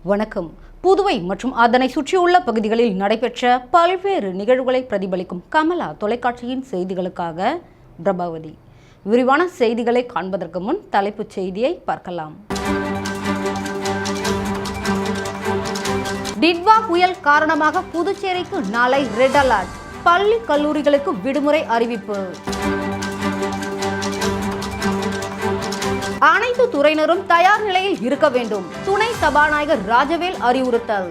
வணக்கம். புதுவை மற்றும் அதனை சுற்றியுள்ள பகுதிகளில் நடைபெற்ற பல்வேறு நிகழ்வுகளை பிரதிபலிக்கும் கமலா தொலைக்காட்சியின் செய்திகளுக்காக பிரபாவதி. விரிவான செய்திகளை காண்பதற்கு முன் தலைப்புச் செய்தியை பார்க்கலாம். டிட்வா புயல் காரணமாக புதுச்சேரிக்கு நாளை ரெட் அலர்ட். பள்ளி கல்லூரிகளுக்கு விடுமுறை அறிவிப்பு. அனைத்து துறையினரும் தயார் நிலையில் இருக்க வேண்டும். துணை சபாநாயகர் ராஜவேல் அறிவுறுத்தல்.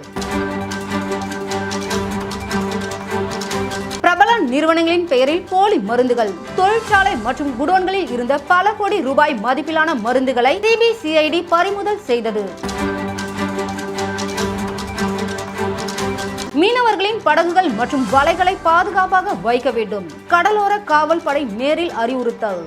பிரபல நிறுவனங்களின் பெயரில் போலி மருந்துகள். தொழிற்சாலை மற்றும் குடோன்களில் இருந்த பல கோடி ரூபாய் மதிப்பிலான மருந்துகளை சிபிசிஐடி பறிமுதல் செய்தது. மீனவர்களின் படகுகள் மற்றும் வலைகளை பாதுகாப்பாக வைக்க வேண்டும். கடலோர காவல் படை நேரில் அறிவுறுத்தல்.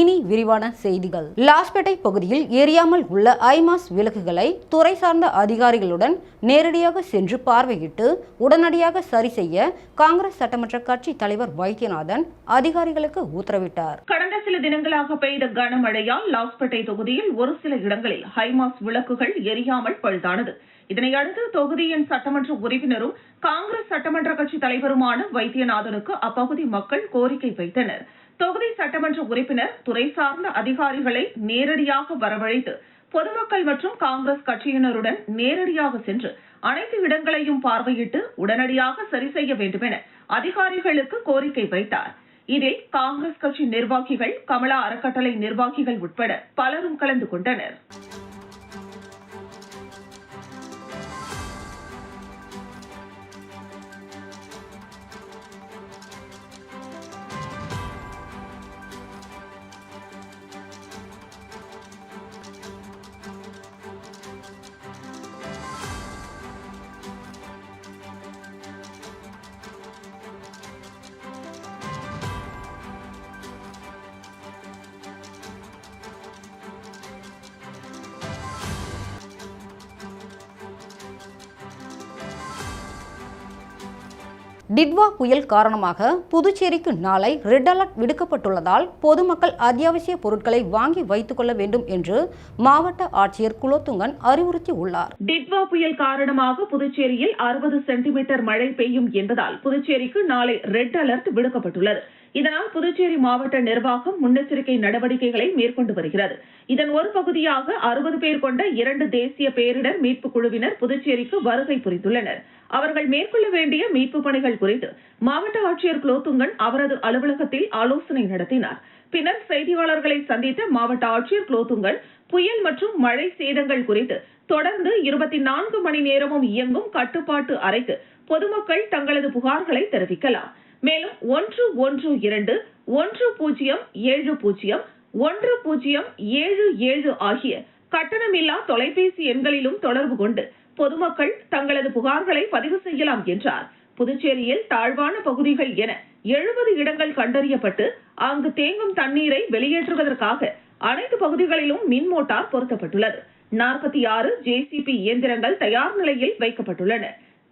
இனி விரிவான செய்திகள். லாஸ்பேட்டை பகுதியில் எரியாமல் உள்ள ஐமாஸ் விளக்குகளை துறை சார்ந்த அதிகாரிகளுடன் நேரடியாக சென்று பார்வையிட்டு உடனடியாக சரி செய்ய காங்கிரஸ் சட்டமன்ற கட்சி தலைவர் வைத்தியநாதன் அதிகாரிகளுக்கு உத்தரவிட்டார். கடந்த சில தினங்களாக பெய்த கனமழையால் லாஸ்பேட்டை தொகுதியில் ஒரு சில இடங்களில் ஹைமாஸ் விளக்குகள் எரியாமல் பழுதானது. இதனையடுத்து தொகுதியின் சட்டமன்ற உறுப்பினரும் காங்கிரஸ் சட்டமன்ற கட்சி தலைவருமான வைத்தியநாதனுக்கு அப்பகுதி மக்கள் கோரிக்கை வைத்தனர். தொகுதி சட்டமன்ற உறுப்பினர் துறை சார்ந்த அதிகாரிகளை நேரடியாக வரவழைத்து பொதுமக்கள் மற்றும் காங்கிரஸ் கட்சியினருடன் நேரடியாக சென்று அனைத்து இடங்களையும் பார்வையிட்டு உடனடியாக சரி செய்ய வேண்டும் என அதிகாரிகளுக்கு கோரிக்கை வைத்தார். இதில் காங்கிரஸ் கட்சி நிர்வாகிகள், கமலா அறக்கட்டளை நிர்வாகிகள் உட்பட பலரும் கலந்து கொண்டனர். டிட்வா புயல் காரணமாக புதுச்சேரிக்கு நாளை ரெட் அலர்ட் விடுக்கப்பட்டுள்ளதால் பொதுமக்கள் அத்தியாவசிய பொருட்களை வாங்கி வைத்துக் கொள்ள வேண்டும் என்று மாவட்ட ஆட்சியர் குலோத்துங்கன் அறிவுறுத்தியுள்ளார். டிட்வா புயல் காரணமாக புதுச்சேரியில் 60 சென்டிமீட்டர் மழை பெய்யும் என்பதால் புதுச்சேரிக்கு நாளை ரெட் அலர்ட் விடுக்கப்பட்டுள்ளது. இதனால் புதுச்சேரி மாவட்ட நிர்வாகம் முன்னெச்சரிக்கை நடவடிக்கைகளை மேற்கொண்டு வருகிறது. இதன் ஒரு பகுதியாக 60 பேர் கொண்ட 2 தேசிய பேரிடர் மீட்பு குழுவினர் புதுச்சேரிக்கு வருகை புரிந்துள்ளனர். அவர்கள் மேற்கொள்ள வேண்டிய மீட்பு பணிகள் குறித்து மாவட்ட ஆட்சியர் குலோத்துங்கன் அவரது அலுவலகத்தில் ஆலோசனை நடத்தினார். பின்னர் செய்தியாளர்களை சந்தித்த மாவட்ட ஆட்சியர் குலோத்துங்கன் புயல் மற்றும் மழை சேதங்கள் குறித்து தொடர்ந்து 24 மணி நேரமும் இயங்கும் கட்டுப்பாட்டு அறைக்கு பொதுமக்கள் தங்களது புகார்களை தெரிவிக்கலாம். மேலும் 112 1070 1077 ஆகிய கட்டணமில்லா தொலைபேசி எண்களிலும் தொடர்பு கொண்டு பொதுமக்கள் தங்களது புகார்களை பதிவு செய்யலாம் என்றார். புதுச்சேரியில் தாழ்வான பகுதிகள் என 70 இடங்கள் கண்டறியப்பட்டு அங்கு தேங்கும் தண்ணீரை வெளியேற்றுவதற்காக அனைத்து பகுதிகளிலும் மின் மோட்டார் பொருத்தப்பட்டுள்ளது. 46 ஜேசிபி இயந்திரங்கள் தயார் நிலையில் வைக்கப்பட்டுள்ளன.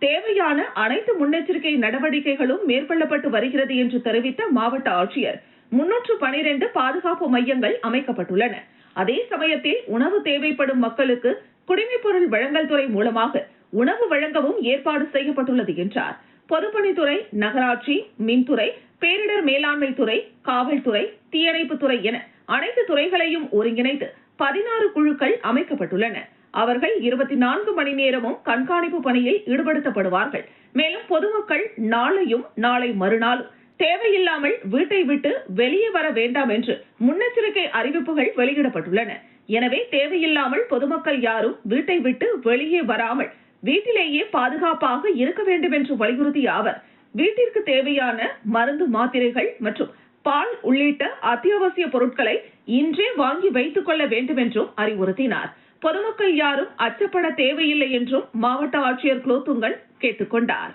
தேவையான அனைத்து முன்னெச்சரிக்கை நடவடிக்கைகளும் மேற்கொள்ளப்பட்டு வருகிறது என்று தெரிவித்த மாவட்ட ஆட்சியர் 312 பாதுகாப்பு மையங்கள் அமைக்கப்பட்டுள்ளன. அதே சமயத்தில் உணவு தேவைப்படும் மக்களுக்கு குடிமைப்பொருள் வழங்கல் துறை மூலமாக உணவு வழங்கவும் ஏற்பாடு செய்யப்பட்டுள்ளது என்றார். பொதுப்பணித்துறை, நகராட்சி, மின்துறை, பேரிடர் மேலாண்மை துறை, காவல்துறை, தீயணைப்புத்துறை என அனைத்து துறைகளையும் ஒருங்கிணைத்து 16 குழுக்கள் அமைக்கப்பட்டுள்ளன. அவர்கள் 24 மணி நேரமும் கண்காணிப்பு பணியில் ஈடுபடுத்தப்படுவார்கள். மேலும் பொதுமக்கள் நாளையும் நாளை மறுநாளும் தேவையில்லாமல் வீட்டை விட்டு வெளியே வர வேண்டாம் என்று முன்னெச்சரிக்கை அறிவிப்புகள் வெளியிடப்பட்டுள்ளன. எனவே தேவையில்லாமல் பொதுமக்கள் யாரும் வீட்டை விட்டு வெளியே வராமல் வீட்டிலேயே பாதுகாப்பாக இருக்க வேண்டும் என்று வலியுறுத்திய அவர் வீட்டிற்கு தேவையான மருந்து, மாத்திரைகள் மற்றும் பால் உள்ளிட்ட அத்தியாவசிய பொருட்களை இன்றே வாங்கி வைத்துக் கொள்ள வேண்டும் என்றும் அறிவுறுத்தினார். பொதுமக்கள் யாரும் அச்சப்பட தேவையில்லை என்றும் மாவட்ட ஆட்சியர் குலோத்துங்கன் கேட்டுக் கொண்டார்.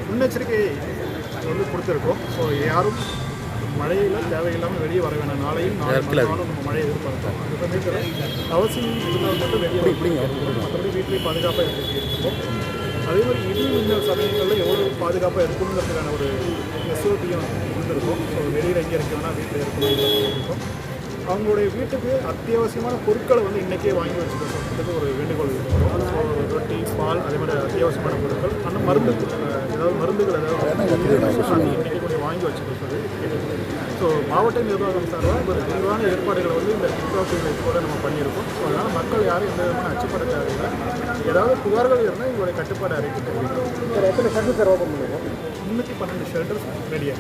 முன்னெச்சரிக்கை கொடுத்திருக்கோம். யாரும் மழையில் தேவையில்லாமல் வெளியே வர வேண்டாம். நாளையும் நம்ம மழையை எதிர்பார்த்தோம். அது சமயத்தில் அவசியம் இருந்தால் மட்டும் வெளியே மற்றபடி வீட்டிலேயே பாதுகாப்பாக இருக்கோம். அதே மாதிரி இன்னும் சமயங்களில் எவ்வளோ பாதுகாப்பாக இருக்கணுங்கிறதுக்கான ஒரு எஸ்ஓபியும் கொடுத்துருக்கோம். ஸோ வெளியில் எங்கே இருக்க வேணால் வீட்டில் இருக்கணும் இருக்கும். அவங்களுடைய வீட்டுக்கு அத்தியாவசியமான பொருட்களை வந்து இன்றைக்கே வாங்கி வச்சுக்கிறதுக்கு ஒரு வேண்டுகோள் இருக்கும். ஸோ ரொட்டி, பால், அதே மாதிரி அத்தியாவசியமான பொருட்கள், அந்த மருந்துகள் ஏதாவது இன்றைக்கி கொஞ்சம் வாங்கி வச்சுக்கிறது. ஸோ மாவட்ட நிர்வாகம் சார்பாக ஒரு விரிவான ஏற்பாடுகளை வந்து இந்த டிக்டாக் கூட நம்ம பண்ணியிருக்கோம். ஸோ அதனால் மக்கள் யாரும் எந்த விதமான அச்சப்பட தேவையில்லை. ஏதாவது புகார்கள் இருந்தால் எங்களுடைய கட்டுப்பாடு அறிக்கை தெரிவிக்கும். எத்தனை ஷெல்டர் ஓப்பன் பண்ணுவோம்? 312 ஷெல்டர்ஸ் ரெடியாக.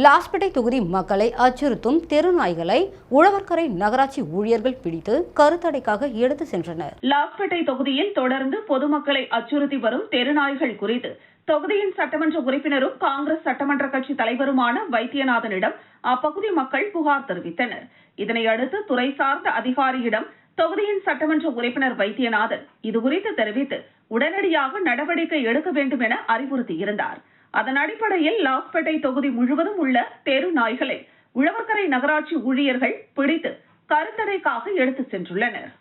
லாஸ்பேட்டை தொகுதி மக்களை அச்சுறுத்தும் தெருநாய்களை உழவர்கரை நகராட்சி ஊழியர்கள் பிடித்து கருத்தடைக்காக எடுத்து சென்றனர். லாஸ்பேட்டை தொகுதியில் தொடர்ந்து பொதுமக்களை அச்சுறுத்தி வரும் தெருநாய்கள் குறித்து தொகுதியின் சட்டமன்ற உறுப்பினரும் காங்கிரஸ் சட்டமன்ற கட்சி தலைவருமான வைத்தியநாதனிடம் அப்பகுதி மக்கள் புகார் தெரிவித்தனர். இதனையடுத்து துறை சார்ந்த அதிகாரியிடம் தொகுதியின் சட்டமன்ற உறுப்பினர் வைத்தியநாதன் இதுகுறித்து தெரிவித்து உடனடியாக நடவடிக்கை எடுக்க வேண்டும் என அறிவுறுத்தியிருந்தார். அதன் அடிப்படையில் லாஸ்பேட்டை தொகுதி முழுவதும் உள்ள தெரு நாய்களை உழவர்கரை நகராட்சி ஊழியர்கள் பிடித்து கருத்தடைக்காக எடுத்துச் சென்றுள்ளனர்.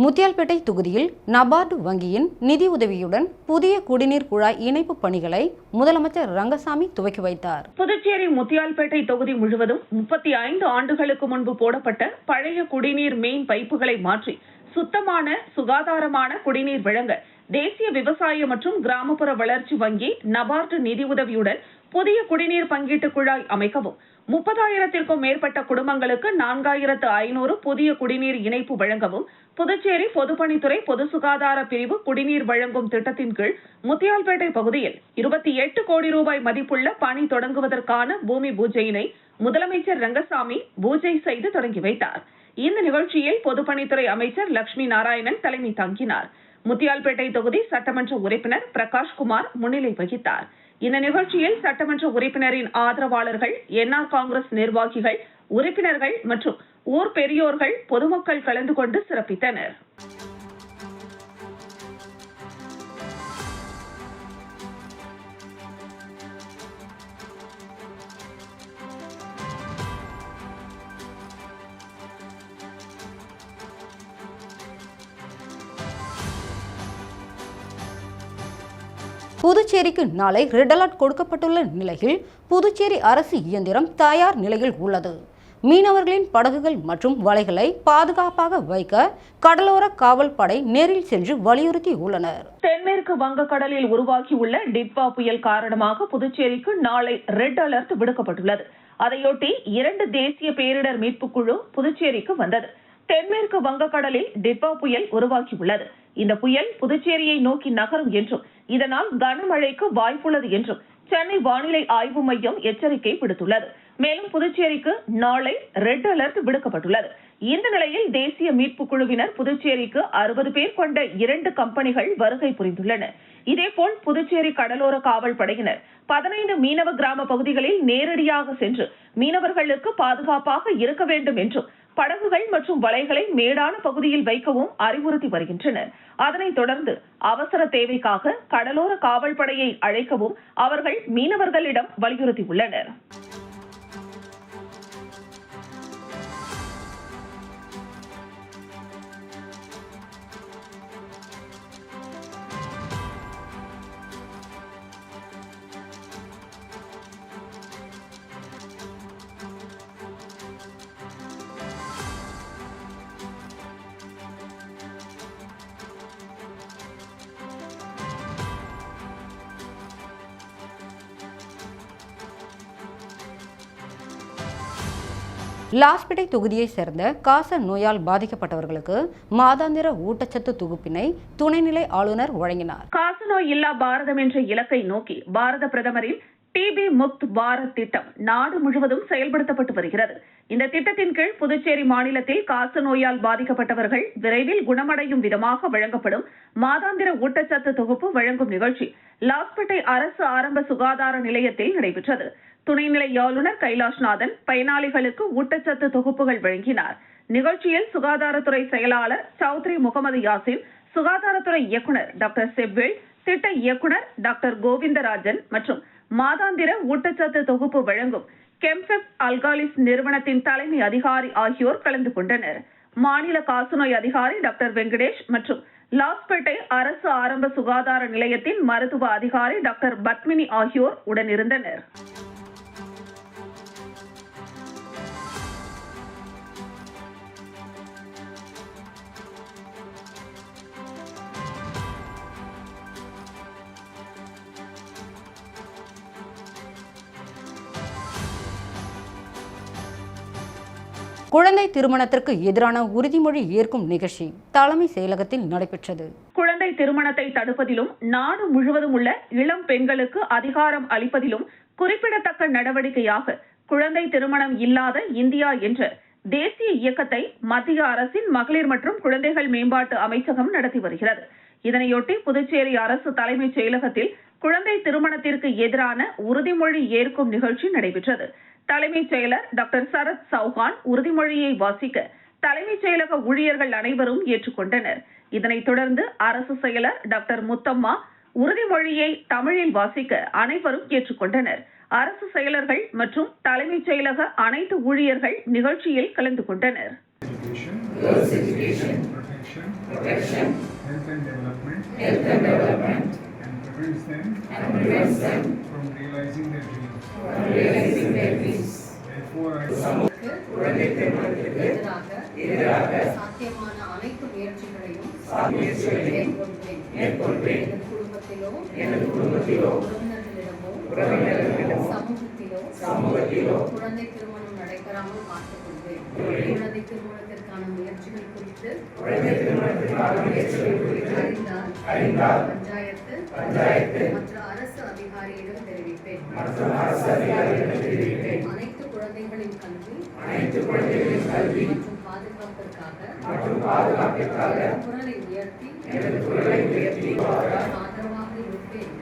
முத்தியால்பேட்டை தொகுதியில் நபார்டு வங்கியின் நிதி உதவியுடன் புதிய குடிநீர் குழாய் இணைப்பு பணிகளை முதலமைச்சர் ரங்கசாமி துவக்கி வைத்தார். புதுச்சேரி முத்தியால்பேட்டை தொகுதி முழுவதும் 35 ஆண்டுகளுக்கு முன்பு போடப்பட்ட பழைய குடிநீர் மெயின் பைப்புகளை மாற்றி சுத்தமான சுகாதாரமான குடிநீர் வழங்க தேசிய விவசாய மற்றும் கிராமப்புற வளர்ச்சி வங்கி நபார்டு நிதி உதவியுடன் புதிய குடிநீர் பங்கீட்டு குழாய் அமைக்கவும் 30,000க்கும் மேற்பட்ட குடும்பங்களுக்கு 4,500 புதிய குடிநீர் இணைப்பு வழங்கவும் புதுச்சேரி பொதுப்பணித்துறை பொது சுகாதார பிரிவு குடிநீர் வழங்கும் திட்டத்தின் கீழ் முத்தியால்பேட்டை பகுதியில் 28 கோடி ரூபாய் மதிப்புள்ள பணி தொடங்குவதற்கான பூமி பூஜையினை முதலமைச்சர் ரங்கசாமி பூஜை செய்து தொடங்கி வைத்தார். இந்த நிகழ்ச்சியில் பொதுப்பணித்துறை அமைச்சர் லட்சுமி நாராயணன் தலைமை தாங்கினார். முத்தியால்பேட்டை தொகுதி சட்டமன்ற உறுப்பினர் பிரகாஷ்குமார் முன்னிலை வகித்தார். இந்த நிகழ்ச்சியில் சட்டமன்ற உறுப்பினரின் ஆதரவாளர்கள், என்ஆர் காங்கிரஸ் நிர்வாகிகள், உறுப்பினர்கள் மற்றும் ஊர் பெரியோர்கள், பொதுமக்கள் கலந்து கொண்டு சிறப்பித்தனர். புதுச்சேரிக்கு நாளை ரெட் அலர்ட் கொடுக்கப்பட்டுள்ள நிலையில் புதுச்சேரி அரசு இயந்திரம் தயார் நிலையில் உள்ளது. மீனவர்களின் படகுகள் மற்றும் வலைகளை பாதுகாப்பாக வைக்க கடலோர காவல் படை நேரில் சென்று வலியுறுத்தி உள்ளனர். தென்மேற்கு வங்கக்கடலில் உருவாகியுள்ள டிட்வா புயல் காரணமாக புதுச்சேரிக்கு நாளை ரெட் அலர்ட் விடுக்கப்பட்டுள்ளது. அதையொட்டி 2 தேசிய பேரிடர் மீட்பு குழு புதுச்சேரிக்கு வந்தது. தென்மேற்கு வங்கக்கடலில் டிட்வா புயல் உருவாகியுள்ளது. இந்த புயல் புதுச்சேரியை நோக்கி நகரும் என்றும் இதனால் கனமழைக்கு வாய்ப்புள்ளது என்றும் சென்னை வானிலை ஆய்வு மையம் எச்சரிக்கை விடுத்துள்ளது. மேலும் புதுச்சேரிக்கு நாளை ரெட் அலர்ட் விடுக்கப்பட்டுள்ளது. இந்த நிலையில் தேசிய மீட்பு குழுவினர் புதுச்சேரிக்கு 60 பேர் கொண்ட 2 கம்பெனிகள் வருகை புரிந்துள்ளனர். இதேபோல் புதுச்சேரி கடலோர காவல் படையினர் 15 மீனவ கிராம பகுதிகளில் நேரடியாக சென்று மீனவர்களுக்கு பாதுகாப்பாக இருக்க வேண்டும் என்றும் படகுகள் மற்றும் வலைகளை மேடான பகுதியில் வைக்கவும் அறிவுறுத்தி வருகின்றனர். அதனைத் தொடர்ந்து அவசர தேவைக்காக கடலோர காவல் படையை அழைக்கவும் அவர்கள் மீனவர்களிடம் வலியுறுத்தியுள்ளனர். லாஸ்பேட்டை தொகுதியை சேர்ந்த காச நோயால் பாதிக்கப்பட்டவர்களுக்கு மாதாந்திர ஊட்டச்சத்து தொகுப்பினை துணைநிலை ஆளுநர் வழங்கினார். காசநோய் இல்லா பாரதம் என்ற இலக்கை நோக்கி பாரத பிரதமரின் டிபி முக்த் பாரத் திட்டம் நாடு முழுவதும் செயல்படுத்தப்பட்டு வருகிறது. இந்த திட்டத்தின் கீழ் புதுச்சேரி மாநிலத்தில் காசநோயால் பாதிக்கப்பட்டவர்கள் விரைவில் குணமடையும் விதமாக வழங்கப்படும் மாதாந்திர ஊட்டச்சத்து தொகுப்பு வழங்கும் நிகழ்ச்சி லாஸ்பேட்டை அரசு ஆரம்ப சுகாதார நிலையத்தில் நடைபெற்றது. துணைநிலை ஆளுநர் கைலாஷ்நாதன் பயனாளிகளுக்கு ஊட்டச்சத்து தொகுப்புகள் வழங்கினார். நிகழ்ச்சியில் சுகாதாரத்துறை செயலாளர் சௌத்ரி முகமது யாசின், சுகாதாரத்துறை இயக்குனர் டாக்டர் செவ்வேல், திட்ட இயக்குனர் டாக்டர் கோவிந்தராஜன் மற்றும் மாதாந்திர ஊட்டச்சத்து தொகுப்பு வழங்கும் கெம்ஃபெப் அல்காலிஸ் நிறுவனத்தின் தலைமை அதிகாரி ஆகியோர் கலந்து கொண்டனர். மாநில காசநோய் அதிகாரி டாக்டர் வெங்கடேஷ் மற்றும் லாஸ்பேட்டை அரசு ஆரம்ப சுகாதார நிலையத்தின் மருத்துவ அதிகாரி டாக்டர் பத்மினி ஆகியோர் உடனிருந்தனர். குழந்தை திருமணத்திற்கு எதிரான உறுதிமொழி ஏற்கும் நிகழ்ச்சி தலைமை செயலகத்தில் நடைபெற்றது. குழந்தை திருமணத்தை தடுப்பதிலும் நாடு முழுவதும் உள்ள இளம் பெண்களுக்கு அதிகாரம் அளிப்பதிலும் குறிப்பிடத்தக்க நடவடிக்கையாக குழந்தை திருமணம் இல்லாத இந்தியா என்ற தேசிய இயக்கத்தை மத்திய அரசின் மகளிர் மற்றும் குழந்தைகள் மேம்பாட்டு அமைச்சகம் நடத்தி வருகிறது. இதனையொட்டி புதுச்சேரி அரசு தலைமைச் செயலகத்தில் குழந்தை திருமணத்திற்கு எதிரான உறுதிமொழி ஏற்கும் நிகழ்ச்சி நடைபெற்றது. தலைமைச் செயலர் டாக்டர் சரத் சௌஹான் உறுதிமொழியை வாசிக்க தலைமைச் செயலக ஊழியர்கள் அனைவரும் ஏற்றுக்கொண்டனர். இதனைத் தொடர்ந்து அரசு செயலர் டாக்டர் முத்தம்மா உறுதிமொழியை தமிழில் வாசிக்க அனைவரும் ஏற்றுக்கொண்டனர். அரசு செயலர்கள் மற்றும் தலைமைச் செயலக அனைத்து ஊழியர்கள் நிகழ்ச்சியில் கலந்து கொண்டனர். எதிராக சாத்தியமான அனைத்து முயற்சிகளையும் மேற்கொள்வேன். எனது குடும்பத்திலோ உறவினர்களிடமோ சமூகத்திலோ குழந்தை திருமணம் நடைபெறாமல் பார்த்துக் கொள்வேன். குழந்தை திருமணத்திற்கான முயற்சிகள் குறித்து அறிந்தால் பஞ்சாயத்து மற்ற அரசு அதிகாரியிடம் தெரிவிப்பேன். அனைத்து குழந்தைகளின் கல்வி மற்றும் பாதுகாப்பிற்காக குரலை உயர்த்தி ஆதரவாக இருப்பேன்.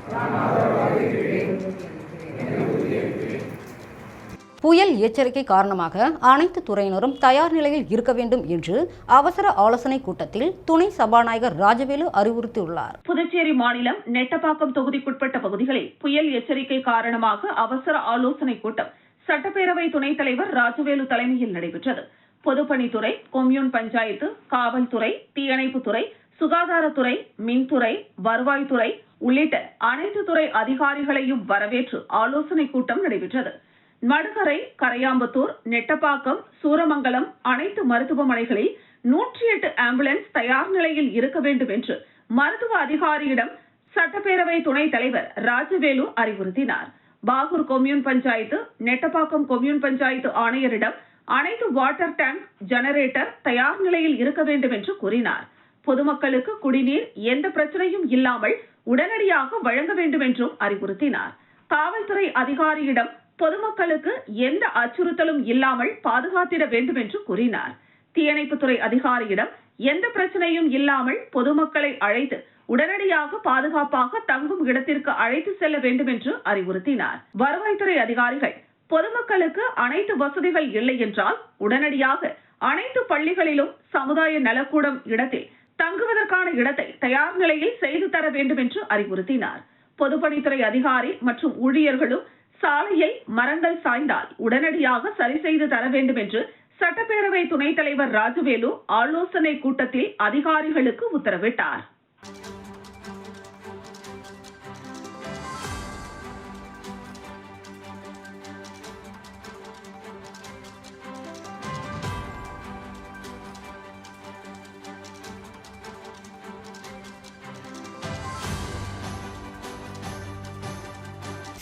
புயல் எச்சரிக்கை காரணமாக அனைத்து துறையினரும் தயார் நிலையில் இருக்க வேண்டும் என்று அவசர ஆலோசனை கூட்டத்தில் துணை சபாநாயகர் ராஜவேலு அறிவுறுத்தியுள்ளார். புதுச்சேரி மாநிலம் நெட்டப்பாக்கம் தொகுதிக்குட்பட்ட பகுதிகளில் புயல் எச்சரிக்கை காரணமாக அவசர ஆலோசனை கூட்டம் சட்டப்பேரவை துணைத் தலைவர் ராஜவேலு தலைமையில் நடைபெற்றது. பொதுப்பணித்துறை, கொம்யூன் பஞ்சாயத்து, காவல்துறை, தீயணைப்புத்துறை, சுகாதாரத்துறை, மின்துறை, வருவாய்த்துறை உள்ளிட்ட அனைத்து துறை அதிகாரிகளையும் வரவேற்று ஆலோசனை கூட்டம் நடைபெற்றது. மடுகரை, கரையாம்பத்தூர், நெட்டப்பாக்கம், சூரமங்கலம் அனைத்து மருத்துவமனைகளில் 108 ஆம்புலன்ஸ் தயார் நிலையில் இருக்க வேண்டும் என்று மருத்துவ அதிகாரியிடம் சட்டப்பேரவை துணைத் தலைவர் ராஜவேலு அறிவுறுத்தினார். பாகூர் கொம்யூன் பஞ்சாயத்து, நெட்டப்பாக்கம் கொம்யூன் பஞ்சாயத்து ஆணையரிடம் அனைத்து வாட்டர் டேங்க், ஜெனரேட்டர் தயார் நிலையில் இருக்க வேண்டும் என்று கூறினார். பொதுமக்களுக்கு குடிநீர் எந்த பிரச்சனையும் இல்லாமல் உடனடியாக வழங்க வேண்டும் என்றும் அறிவுறுத்தினார். காவல்துறை அதிகாரியிடம் பொதுமக்களுக்கு எந்த அச்சுறுத்தலும் இல்லாமல் பாதுகாத்திட வேண்டும் என்று கூறினார். தீயணைப்புத்துறை அதிகாரியிடம் எந்த பிரச்சனையும் இல்லாமல் பொதுமக்களை அழைத்து உடனடியாக பாதுகாப்பாக தங்கும் இடத்திற்கு அழைத்து செல்ல வேண்டும் என்று அறிவுறுத்தினார். வருவாய்த்துறை அதிகாரிகள் பொதுமக்களுக்கு அனைத்து வசதிகள் இல்லை என்றால் உடனடியாக அனைத்து பள்ளிகளிலும் சமுதாய நலக்கூடம் இடத்தில் தங்குவதற்கான இடத்தை தயார் நிலையில் செய்து தர வேண்டும் என்று அறிவுறுத்தினார். பொதுப்பணித்துறை அதிகாரி மற்றும் ஊழியர்களும் சாலையில் மரங்கள் சாய்ந்தால் உடனடியாக சரி செய்து தர வேண்டும் என்று சட்டப்பேரவை துணைத் தலைவர் ராஜவேலு ஆலோசனை கூட்டத்தில் அதிகாரிகளுக்கு உத்தரவிட்டார்.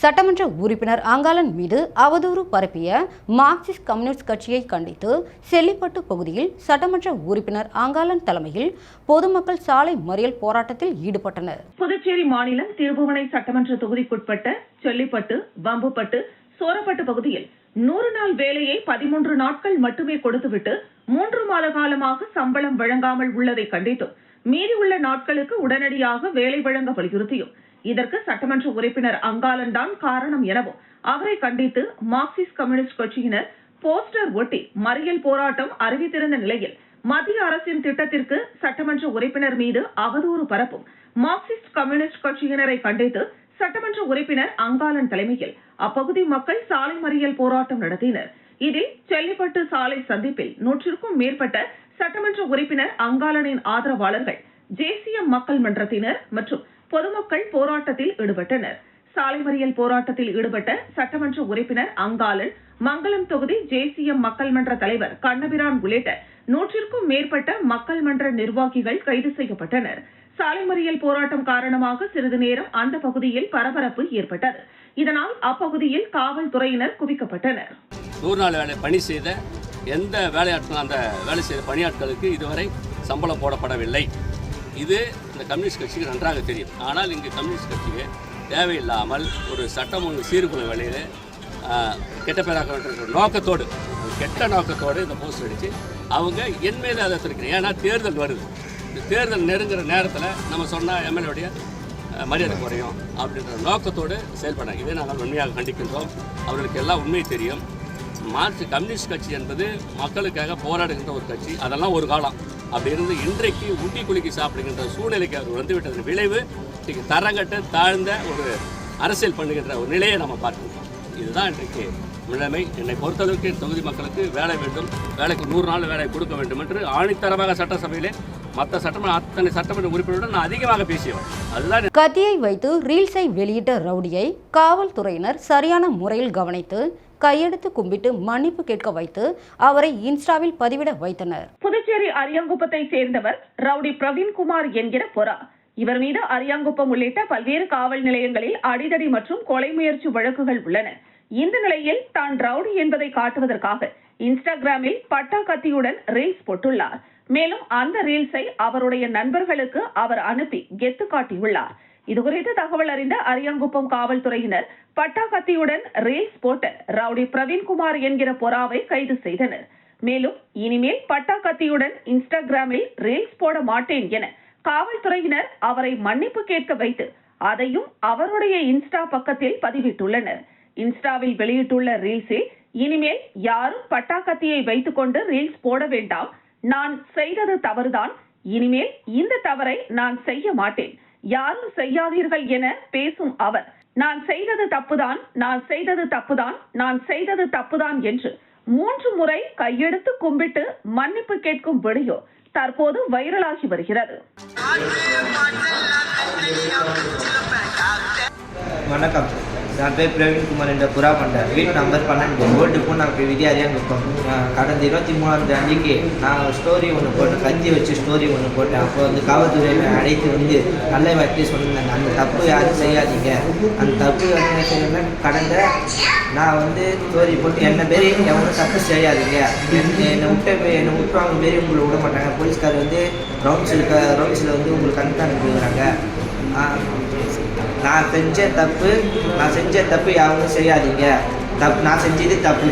சட்டமன்ற உறுப்பினர் அங்காளன் மீது அவதூறு பரப்பிய மார்க்சிஸ்ட் கம்யூனிஸ்ட் கட்சியை கண்டித்து செல்லிப்பட்டு பகுதியில் சட்டமன்ற உறுப்பினர் அங்காளன் தலைமையில் பொதுமக்கள் சாலை மறியல் போராட்டத்தில் ஈடுபட்டனர். புதுச்சேரி மாநிலம் திருபுவனை சட்டமன்ற தொகுதிக்குட்பட்ட செல்லிப்பட்டு, வம்புப்பட்டு, சோரப்பட்டு பகுதியில் 100 நாள் வேலையை 13 நாட்கள் மட்டுமே கொடுத்துவிட்டு 3 மாத காலமாக சம்பளம் வழங்காமல் உள்ளதை கண்டித்தும் மீதி உள்ள நாட்களுக்கு உடனடியாக வேலை வழங்க வலியுறுத்தியும் இதற்கு சட்டமன்ற உறுப்பினர் அங்காளன் தான் காரணம் எனவும் அவரை கண்டித்து மார்க்சிஸ்ட் கம்யூனிஸ்ட் கட்சியினர் போஸ்டர் ஒட்டி மறியல் போராட்டம் அறிவித்திருந்த நிலையில் மத்திய அரசின் திட்டத்திற்கு சட்டமன்ற உறுப்பினர் மீது அவதூறு பரப்பும் மார்க்சிஸ்ட் கம்யூனிஸ்ட் கட்சியினரை கண்டித்து சட்டமன்ற உறுப்பினர் அங்காளன் தலைமையில் அப்பகுதி மக்கள் சாலை மறியல் போராட்டம் நடத்தினர். இதில் செல்லிப்பட்டு சாலை சந்திப்பில் 100க்கும் மேற்பட்ட சட்டமன்ற உறுப்பினர் அங்காளனின் ஆதரவாளர்கள், ஜேசிஎம் மக்கள் மன்றத்தினர் மற்றும் பொதுமக்கள் போராட்டத்தில் ஈடுபட்டனர். சாலை மறியல் போராட்டத்தில் ஈடுபட்ட சட்டமன்ற உறுப்பினர் அங்காளன், மங்கலம் தொகுதி ஜேசிஎம் மக்கள் மன்ற தலைவர் கண்ணபிரான் உள்ளிட்ட 100க்கும் மேற்பட்ட மக்கள் மன்ற நிர்வாகிகள் கைது செய்யப்பட்டனர். சாலை மறியல் போராட்டம் காரணமாக சிறிது நேரம் அந்த பகுதியில் பரபரப்பு ஏற்பட்டது. இதனால் அப்பகுதியில் காவல்துறையினர் குவிக்கப்பட்டனர். 100 நாள் வேலை பணி செய்த எந்த வேலையாட்கள் அந்த வேலை செய்த பணியாட்களுக்கு இதுவரை சம்பளம் போடப்படவில்லை. இது இந்த கம்யூனிஸ்ட் கட்சிக்கு நன்றாக தெரியும். ஆனால் இங்கு கம்யூனிஸ்ட் கட்சிக்கு தேவையில்லாமல் ஒரு சட்டம் ஒன்று சீர்குலை வழியில் கெட்ட பேராக வேண்டிய நோக்கத்தோடு, கெட்ட நோக்கத்தோடு இந்த போஸ்டர் அடித்து அவங்க என் மீது அதை தெரிவிக்கிறேன். ஏன்னா தேர்தல் வருது. இந்த தேர்தல் நெருங்குற நேரத்தில் நம்ம சொன்னால் எம்எல்ஏடைய மரியாதை குறையும் அப்படின்ற நோக்கத்தோடு செயல்படாங்க. இதை நாங்கள் உண்மையாக கண்டிக்கின்றோம். அவர்களுக்கு எல்லாம் உண்மை தெரியும். கம்யூனிஸ்ட் கட்சி என்பது மக்களுக்காக போராடுகின்ற ஒரு கட்சி. அதெல்லாம் ஒரு காலம். அப்படி இருந்து இன்றைக்கு ஊட்டி குலுக்கி சாப்பிடுகின்ற சூழ்நிலைக்கு அவர் வந்துவிட்டதன் விளைவு இன்றைக்கு தரங்கட்ட தாழ்ந்த ஒரு அரசியல் பண்ணுகின்ற ஒரு நிலையை நம்ம பார்க்கின்றோம். இதுதான் இன்றைக்கு நிலைமை. என்னை பொறுத்தளவுக்கு தொகுதி மக்களுக்கு வேலை வேண்டும், வேலைக்கு 100 நாள் வேலை கொடுக்க வேண்டும் என்று ஆணித்தரமாக சட்டசபையிலே மற்ற அத்தனை சட்டமன்ற உறுப்பினருடன் நான் அதிகமாக பேசியவன். அதுதான் கத்தியை வைத்து ரீல்ஸை வெளியிட்ட ரவுடியை காவல்துறையினர் சரியான முறையில் கவனித்து கையெடுத்து கும்பிட்டு மன்னிப்பு கேட்க வைத்து அவரை இன்ஸ்டாவில் பதிவிட வைத்தனர். புதுச்சேரி அரியாங்குப்பத்தை சேர்ந்தவர் ரவுடி பிரவீன்குமார் என்கிற பொறா. இவர் மீது அரியாங்குப்பம் உள்ளிட்ட பல்வேறு காவல் நிலையங்களில் அடிதடி மற்றும் கொலை முயற்சி வழக்குகள் உள்ளன. இந்த நிலையில் தான் ரவுடி என்பதை காட்டுவதற்காக இன்ஸ்டாகிராமில் பட்டா கத்தியுடன் ரீல்ஸ் போட்டுள்ளார். மேலும் அந்த ரீல்ஸை அவருடைய நண்பர்களுக்கு அவர் அனுப்பி கெத்து காட்டியுள்ளார். இதுகுறித்து தகவல் அறிந்த அரியாங்குப்பம் காவல்துறையினர் பட்டா கத்தியுடன் ரீல்ஸ் போட்ட ரவுடி பிரவீன்குமார் என்கிற பொறாவை கைது செய்தனர். மேலும் இனிமேல் பட்டா கத்தியுடன் இன்ஸ்டாகிராமில் ரீல்ஸ் போட மாட்டேன் என காவல்துறையினர் அவரை மன்னிப்பு கேட்க வைத்து அதையும் அவருடைய இன்ஸ்டா பக்கத்தில் பதிவிட்டுள்ளனர். இன்ஸ்டாவில் வெளியிட்டுள்ள ரீல்ஸில் இனிமேல் யாரும் பட்டா கத்தியை வைத்துக் கொண்டு ரீல்ஸ் போட வேண்டாம், நான் செய்தது தவறுதான், இனிமேல் இந்த தவறை நான் செய்ய மாட்டேன், யாரும் செய்யாதீர்கள் என பேசும் அவர் நான் செய்தது தப்புதான், நான் செய்தது தப்புதான், நான் செய்தது தப்புதான் என்று 3 முறை கையெடுத்து கும்பிட்டு மன்னிப்பு கேட்கும் வீடியோ தற்போது வைரலாகி வருகிறது. வணக்கம், நான் பேர் பிரவீன்குமார் என்ற புறா பண்டர். வீட்டு நம்பர் 12 ஓல்டு பூனாக்கு விதி அரியாங்குப்பம். கடந்த 23ஆம் அன்றைக்கு நான் ஸ்டோரி ஒன்று போட்டேன், கஞ்சி வச்சு ஸ்டோரி ஒன்று போட்டேன். அப்போ வந்து காவல்துறையை அழைத்து வந்து நல்ல வார்த்தை சொன்னாங்க, அந்த தப்பு யாரும் செய்யாதீங்க, அந்த தப்பு என்ன செய்யணும், கடந்த நான் வந்து ஸ்டோரி போட்டு என்ன பேர் எவனும் தப்பு செய்யாதீங்க, என்னை விட்டுவாங்க மாரி உங்களை விட மாட்டாங்க, போலீஸ்கார் வந்து ரவுண்ட்ஸில் வந்து உங்களுக்கு கண்காணிக்கிறாங்க, நான் செஞ்ச தப்பு யாரும் செய்யாதீங்க, நான் செஞ்சது தப்பு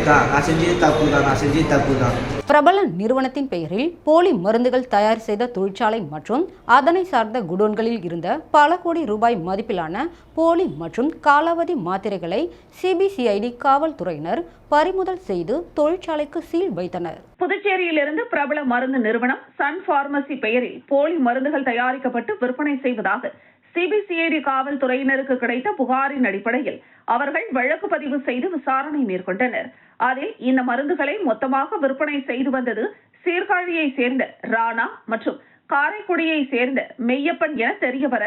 தான். பிரபல நிறுவனத்தின் பெயரில் போலி மருந்துகள் தயார் செய்த தொழிற்சாலை மற்றும் அதனை சார்ந்த குடோன்களில் இருந்த பல கோடி ரூபாய் மதிப்பிலான போலி மற்றும் காலாவதி மாத்திரைகளை சிபிசிஐடி காவல்துறையினர் பறிமுதல் செய்து தொழிற்சாலைக்கு சீல் வைத்தனர். புதுச்சேரியிலிருந்து பிரபல மருந்து நிறுவனம் சன் பார்மசி பெயரில் போலி மருந்துகள் தயாரிக்கப்பட்டு விற்பனை செய்வதாக சிபிசிஐடி காவல்துறையினருக்கு கிடைத்த புகாரின் அடிப்படையில் அவர்கள் வழக்கு பதிவு செய்து விசாரணை மேற்கொண்டனர். அதில் இந்த மருந்துகளை மொத்தமாக விற்பனை செய்து வந்தது சீர்காழியை சேர்ந்த ராணா மற்றும் காரைக்குடியை சேர்ந்த மெய்யப்பன் என தெரியவர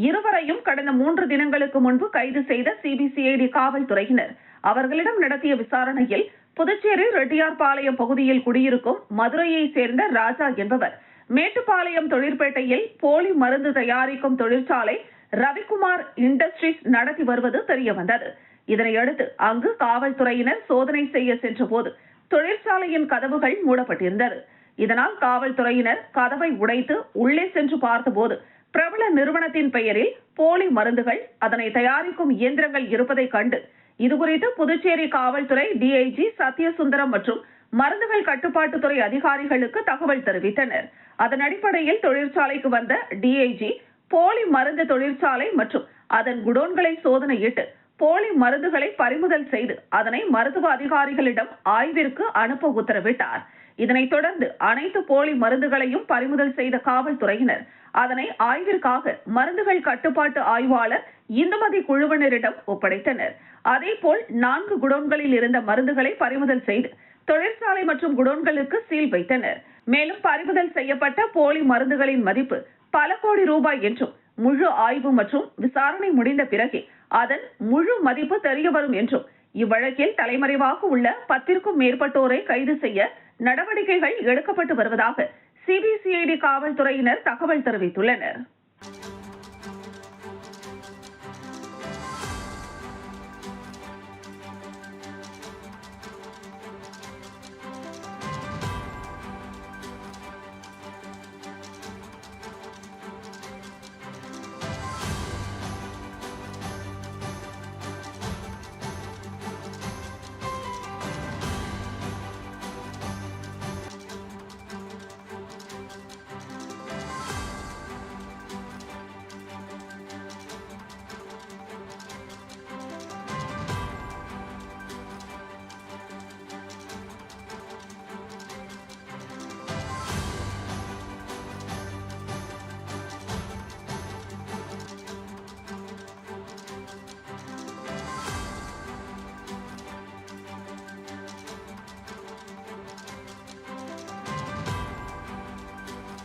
இருவரையும் கடந்த 3 தினங்களுக்கு முன்பு கைது செய்த சிபிசிஐடி காவல்துறையினர் அவர்களிடம் நடத்திய விசாரணையில் புதுச்சேரி ரெட்டியார்பாளையம் பகுதியில் குடியிருக்கும் மதுரையை சேர்ந்த ராஜா என்பவர் மேட்டுப்பாளையம் தொழிற்பேட்டையில் போலி மருந்து தயாரிக்கும் தொழிற்சாலை ரவிக்குமார் இண்டஸ்ட்ரீஸ் நடத்தி வருவது தெரியவந்தது. இதனையடுத்து அங்கு காவல்துறையினர் சோதனை செய்ய சென்றபோது தொழிற்சாலையின் கதவுகள் மூடப்பட்டிருந்தது. இதனால் காவல்துறையினர் கதவை உடைத்து உள்ளே சென்று பார்த்தபோது பிரபல நிறுவனத்தின் பெயரில் போலி மருந்துகள், அதனை தயாரிக்கும் இயந்திரங்கள் இருப்பதை கண்டு இதுகுறித்து புதுச்சேரி காவல்துறை டிஐஜி சத்யசுந்தரம் மற்றும் மருந்துகள் கட்டுப்பாட்டுத்துறை அதிகாரிகளுக்கு தகவல் தெரிவித்தனர். அதன் அடிப்படையில் தொழிற்சாலைக்கு வந்த டிஐஜி போலி மருந்து தொழிற்சாலை மற்றும் அதன் குடோன்களை சோதனையிட்டு போலி மருந்துகளை பறிமுதல் செய்து அதனை மருத்துவ அதிகாரிகளிடம் ஆய்விற்கு அனுப்ப உத்தரவிட்டார். இதனைத் தொடர்ந்து அனைத்து போலி மருந்துகளையும் பறிமுதல் செய்த காவல்துறையினர் அதனை ஆய்விற்காக மருந்துகள் கட்டுப்பாட்டு ஆய்வாளர் இந்துமதி குழுவினரிடம் ஒப்படைத்தனர். அதேபோல் 4 குடோன்களில் இருந்த மருந்துகளை பறிமுதல் செய்து தொழிற்சாலை மற்றும் குடோன்களுக்கு சீல் வைத்தனர். மேலும் பறிமுதல் செய்யப்பட்ட போலி மருந்துகளின் மதிப்பு பல கோடி ரூபாய் என்றும் முழு ஆய்வு மற்றும் விசாரணை முடிந்த பிறகு அதன் முழு மதிப்பு தெரியவரும் என்றும் இவ்வழக்கில் தலைமறைவாக உள்ள 10க்கும் மேற்பட்டோரை கைது செய்ய நடவடிக்கைகள் எடுக்கப்பட்டு வருவதாக சிபிசிஐடி காவல்துறையினர் தகவல் தெரிவித்துள்ளனர்.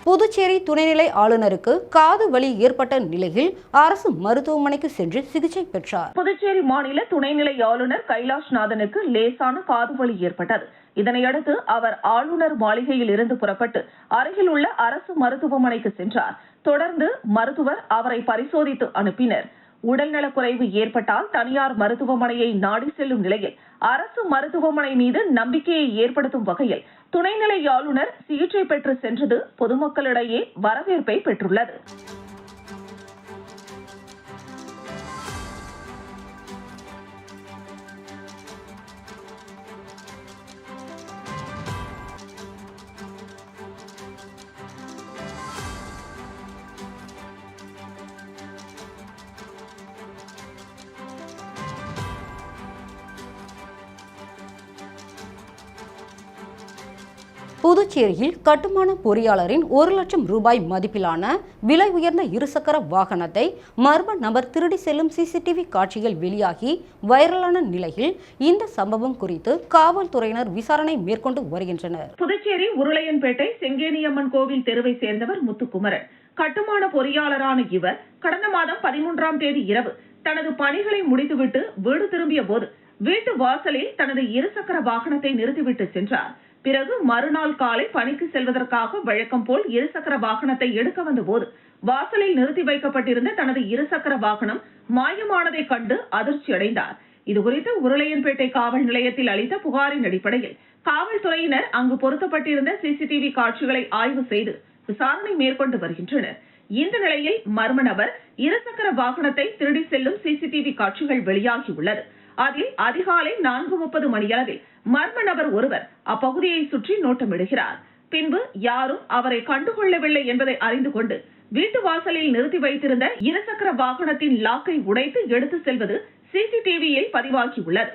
புதுச்சேரி துணைநிலை ஆளுநருக்கு காது வலி ஏற்பட்ட நிலையில் அரசு மருத்துவமனைக்கு சென்று சிகிச்சை பெற்றார். புதுச்சேரி மாநில துணைநிலை ஆளுநர் கைலாஷ்நாதனுக்கு லேசான காது வலி ஏற்பட்டது. இதனையடுத்து அவர் ஆளுநர் மாளிகையில் இருந்து புறப்பட்டு அருகில் உள்ள அரசு மருத்துவமனைக்கு சென்றார். தொடர்ந்து மருத்துவர் அவரை பரிசோதித்து அனுப்பினர். உடல்நலக்குறைவு ஏற்பட்டால் தனியார் மருத்துவமனையை நாடி செல்லும் நிலையில் அரசு மருத்துவமனை மீது நம்பிக்கையை ஏற்படுத்தும் வகையில் துணைநிலை ஆளுநர் சிகிச்சை பெற்று சென்றது பொதுமக்களிடையே வரவேற்பை பெற்றுள்ளது. புதுச்சேரியில் கட்டுமான பொறியாளரின் 1 லட்சம் ரூபாய் மதிப்பிலான விலை உயர்ந்த இருசக்கர வாகனத்தை மர்ம நபர் திருடி செல்லும் சிசிடிவி காட்சிகள் வெளியாகி வைரலான நிலையில் இந்த சம்பவம் குறித்து காவல்துறையினர் விசாரணை மேற்கொண்டு வருகின்றனர். புதுச்சேரி உருளையன்பேட்டை செங்கேனியம்மன் கோவில் தெருவை சேர்ந்தவர் முத்துக்குமரன். கட்டுமான பொறியாளரான இவர் கடந்த மாதம் 13ஆம் தேதி இரவு தனது பணிகளை முடித்துவிட்டு வீடு திரும்பிய போது வீட்டு வாசலில் தனது இருசக்கர வாகனத்தை நிறுத்திவிட்டு சென்றார். பிறகு மறுநாள் காலை பணிக்கு செல்வதற்காக வழக்கம் போல் இருசக்கர வாகனத்தை எடுக்க வந்த போது வாசலில் நிறுத்தி வைக்கப்பட்டிருந்த தனது இருசக்கர வாகனம் மாயமானதை கண்டு அதிர்ச்சி அடைந்தார். இதுகுறித்து உருளையன்பேட்டை காவல் நிலையத்தில் அளித்த புகாரின் அடிப்படையில் காவல்துறையினர் அங்கு பொருத்தப்பட்டிருந்த சிசிடிவி காட்சிகளை ஆய்வு செய்து விசாரணை மேற்கொண்டு வருகின்றனர். இந்த நிலையில் மர்ம நபர் இருசக்கர வாகனத்தை திருடி செல்லும் சிசிடிவி காட்சிகள் வெளியாகியுள்ளது. அதில் அதிகாலை 4:30 மணியளவில் மர்ம நபர் ஒருவர் அப்பகுதியை சுற்றி நோட்டமிடுகிறார். பின்பு யாரும் அவரை கண்டுகொள்ளவில்லை என்பதை அறிந்து கொண்டு வீட்டு வாசலில் நிறுத்தி வைத்திருந்த இருசக்கர வாகனத்தின் லாக்கை உடைத்து எடுத்து செல்வது சிசிடிவியில் பதிவாகியுள்ளது.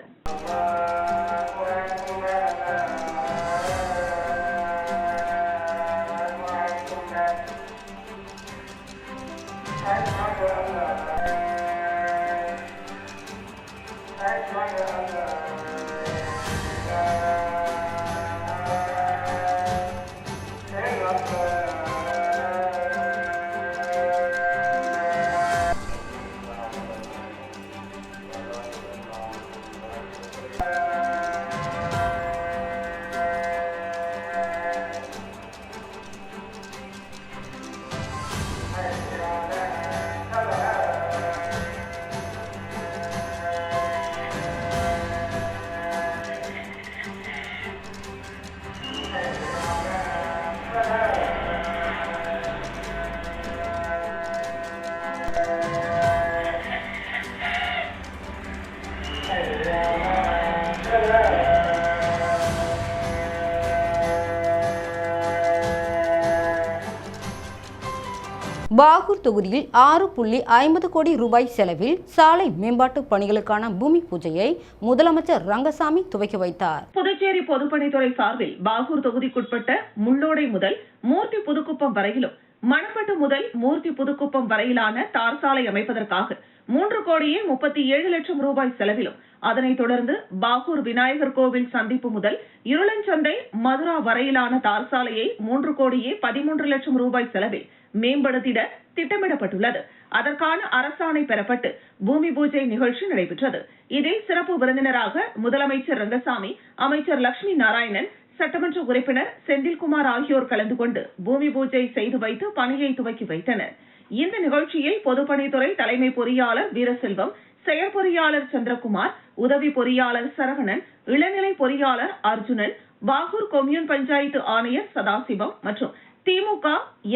பாகூர் தொகுதியில் 6.50 கோடி ரூபாய் செலவில் சாலை மேம்பாட்டு பணிகளுக்கான பூமி பூஜையை முதலமைச்சர் ரங்கசாமி துவக்கி வைத்தார். புதுச்சேரி பொதுப்பணித்துறை சார்பில் பாகூர் தொகுதிக்குட்பட்ட முள்ளோடை முதல் மூர்த்தி புதுக்குப்பம் வரையிலும், மணப்பட்டு முதல் மூர்த்தி புதுக்குப்பம் வரையிலான தார் சாலை அமைப்பதற்காக 3,37,00,000 ரூபாய் செலவிலும், அதனைத் தொடர்ந்து பாகூர் விநாயகர் கோவில் சந்திப்பு முதல் இருளஞ்சந்தை மதுரா வரையிலான தார் சாலையை 3,13,00,000 ரூபாய் செலவில் மேம்படுத்திட திட்டமிடப்பட்டுள்ளது. அதற்கான அரசாணை பெறப்பட்டு பூமி பூஜை நிகழ்ச்சி நடைபெற்றது. இதில் சிறப்பு விருந்தினராக முதலமைச்சர் ரங்கசாமி, அமைச்சர் லட்சுமி நாராயணன், சட்டமன்ற உறுப்பினர் செந்தில்குமார் ஆகியோர் கலந்து கொண்டு பூமி பூஜை செய்து வைத்து பணியை துவக்கி வைத்தனர். இந்த நிகழ்ச்சியில் பொதுப்பணித்துறை தலைமை பொறியாளர் வீரசெல்வம், செயற்பொறியாளர் சந்திரகுமார், உதவி பொறியாளர் சரவணன், இளநிலை பொறியாளர் அர்ஜுனன், பாகூர் கொம்யூன் பஞ்சாயத்து ஆணையர் சதாசிவம் மற்றும் திமுக,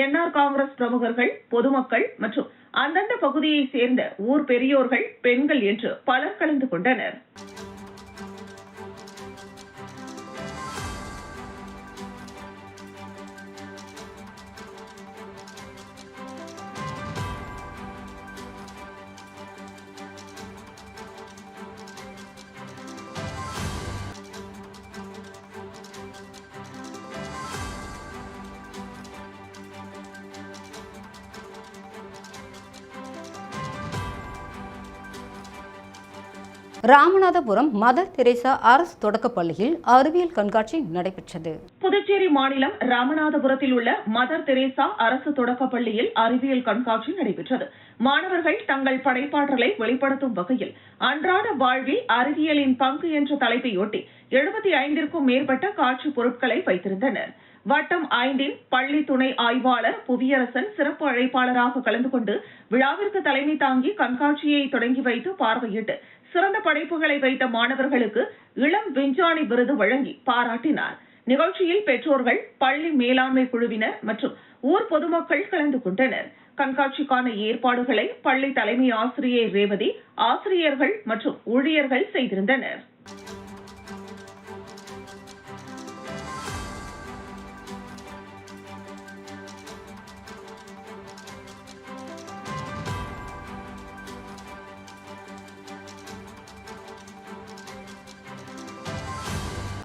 என்ஆர் காங்கிரஸ் பிரமுகர்கள், பொதுமக்கள் மற்றும் அந்தந்த பகுதியை சேர்ந்த ஊர் பெரியோர்கள், பெண்கள் என்று பலர் கலந்து கொண்டனர். ராமநாதபுரம் மதர் தெரேசா அரசு தொடக்கப்பள்ளியில் அறிவியல் கண்காட்சி நடைபெற்றது. புதுச்சேரி மாநிலம் ராமநாதபுரத்தில் உள்ள மதர் தெரேசா அரசு தொடக்கப்பள்ளியில் அறிவியல் கண்காட்சி நடைபெற்றது. மாணவர்கள் தங்கள் படைப்பாற்றலை வெளிப்படுத்தும் வகையில் அன்றாட வாழ்வில் அறிவியலின் பங்கு என்ற தலைப்பையொட்டி 75க்கும் மேற்பட்ட காட்சி பொருட்களை வைத்திருந்தனர். வட்டம் 5 பள்ளி துணை ஆய்வாளர் புவியரசன் சிறப்பு அழைப்பாளராக கலந்து கொண்டு விழாவிற்கு தலைமை தாங்கி கண்காட்சியை தொடங்கி வைத்து பார்வையிட்டு சிறந்த படைப்புகளை வைத்த மாணவர்களுக்கு இளம் விஞ்ஞானி விருது வழங்கி பாராட்டினார். நிகழ்ச்சியில் பெற்றோர்கள், பள்ளி மேலாண்மை குழுவினர் மற்றும் ஊர் பொதுமக்கள் கலந்து கொண்டனர். கண்காட்சிக்கான ஏற்பாடுகளை பள்ளி தலைமை ஆசிரியை ரேவதி, ஆசிரியர்கள் மற்றும் ஊழியர்கள் செய்திருந்தனர்.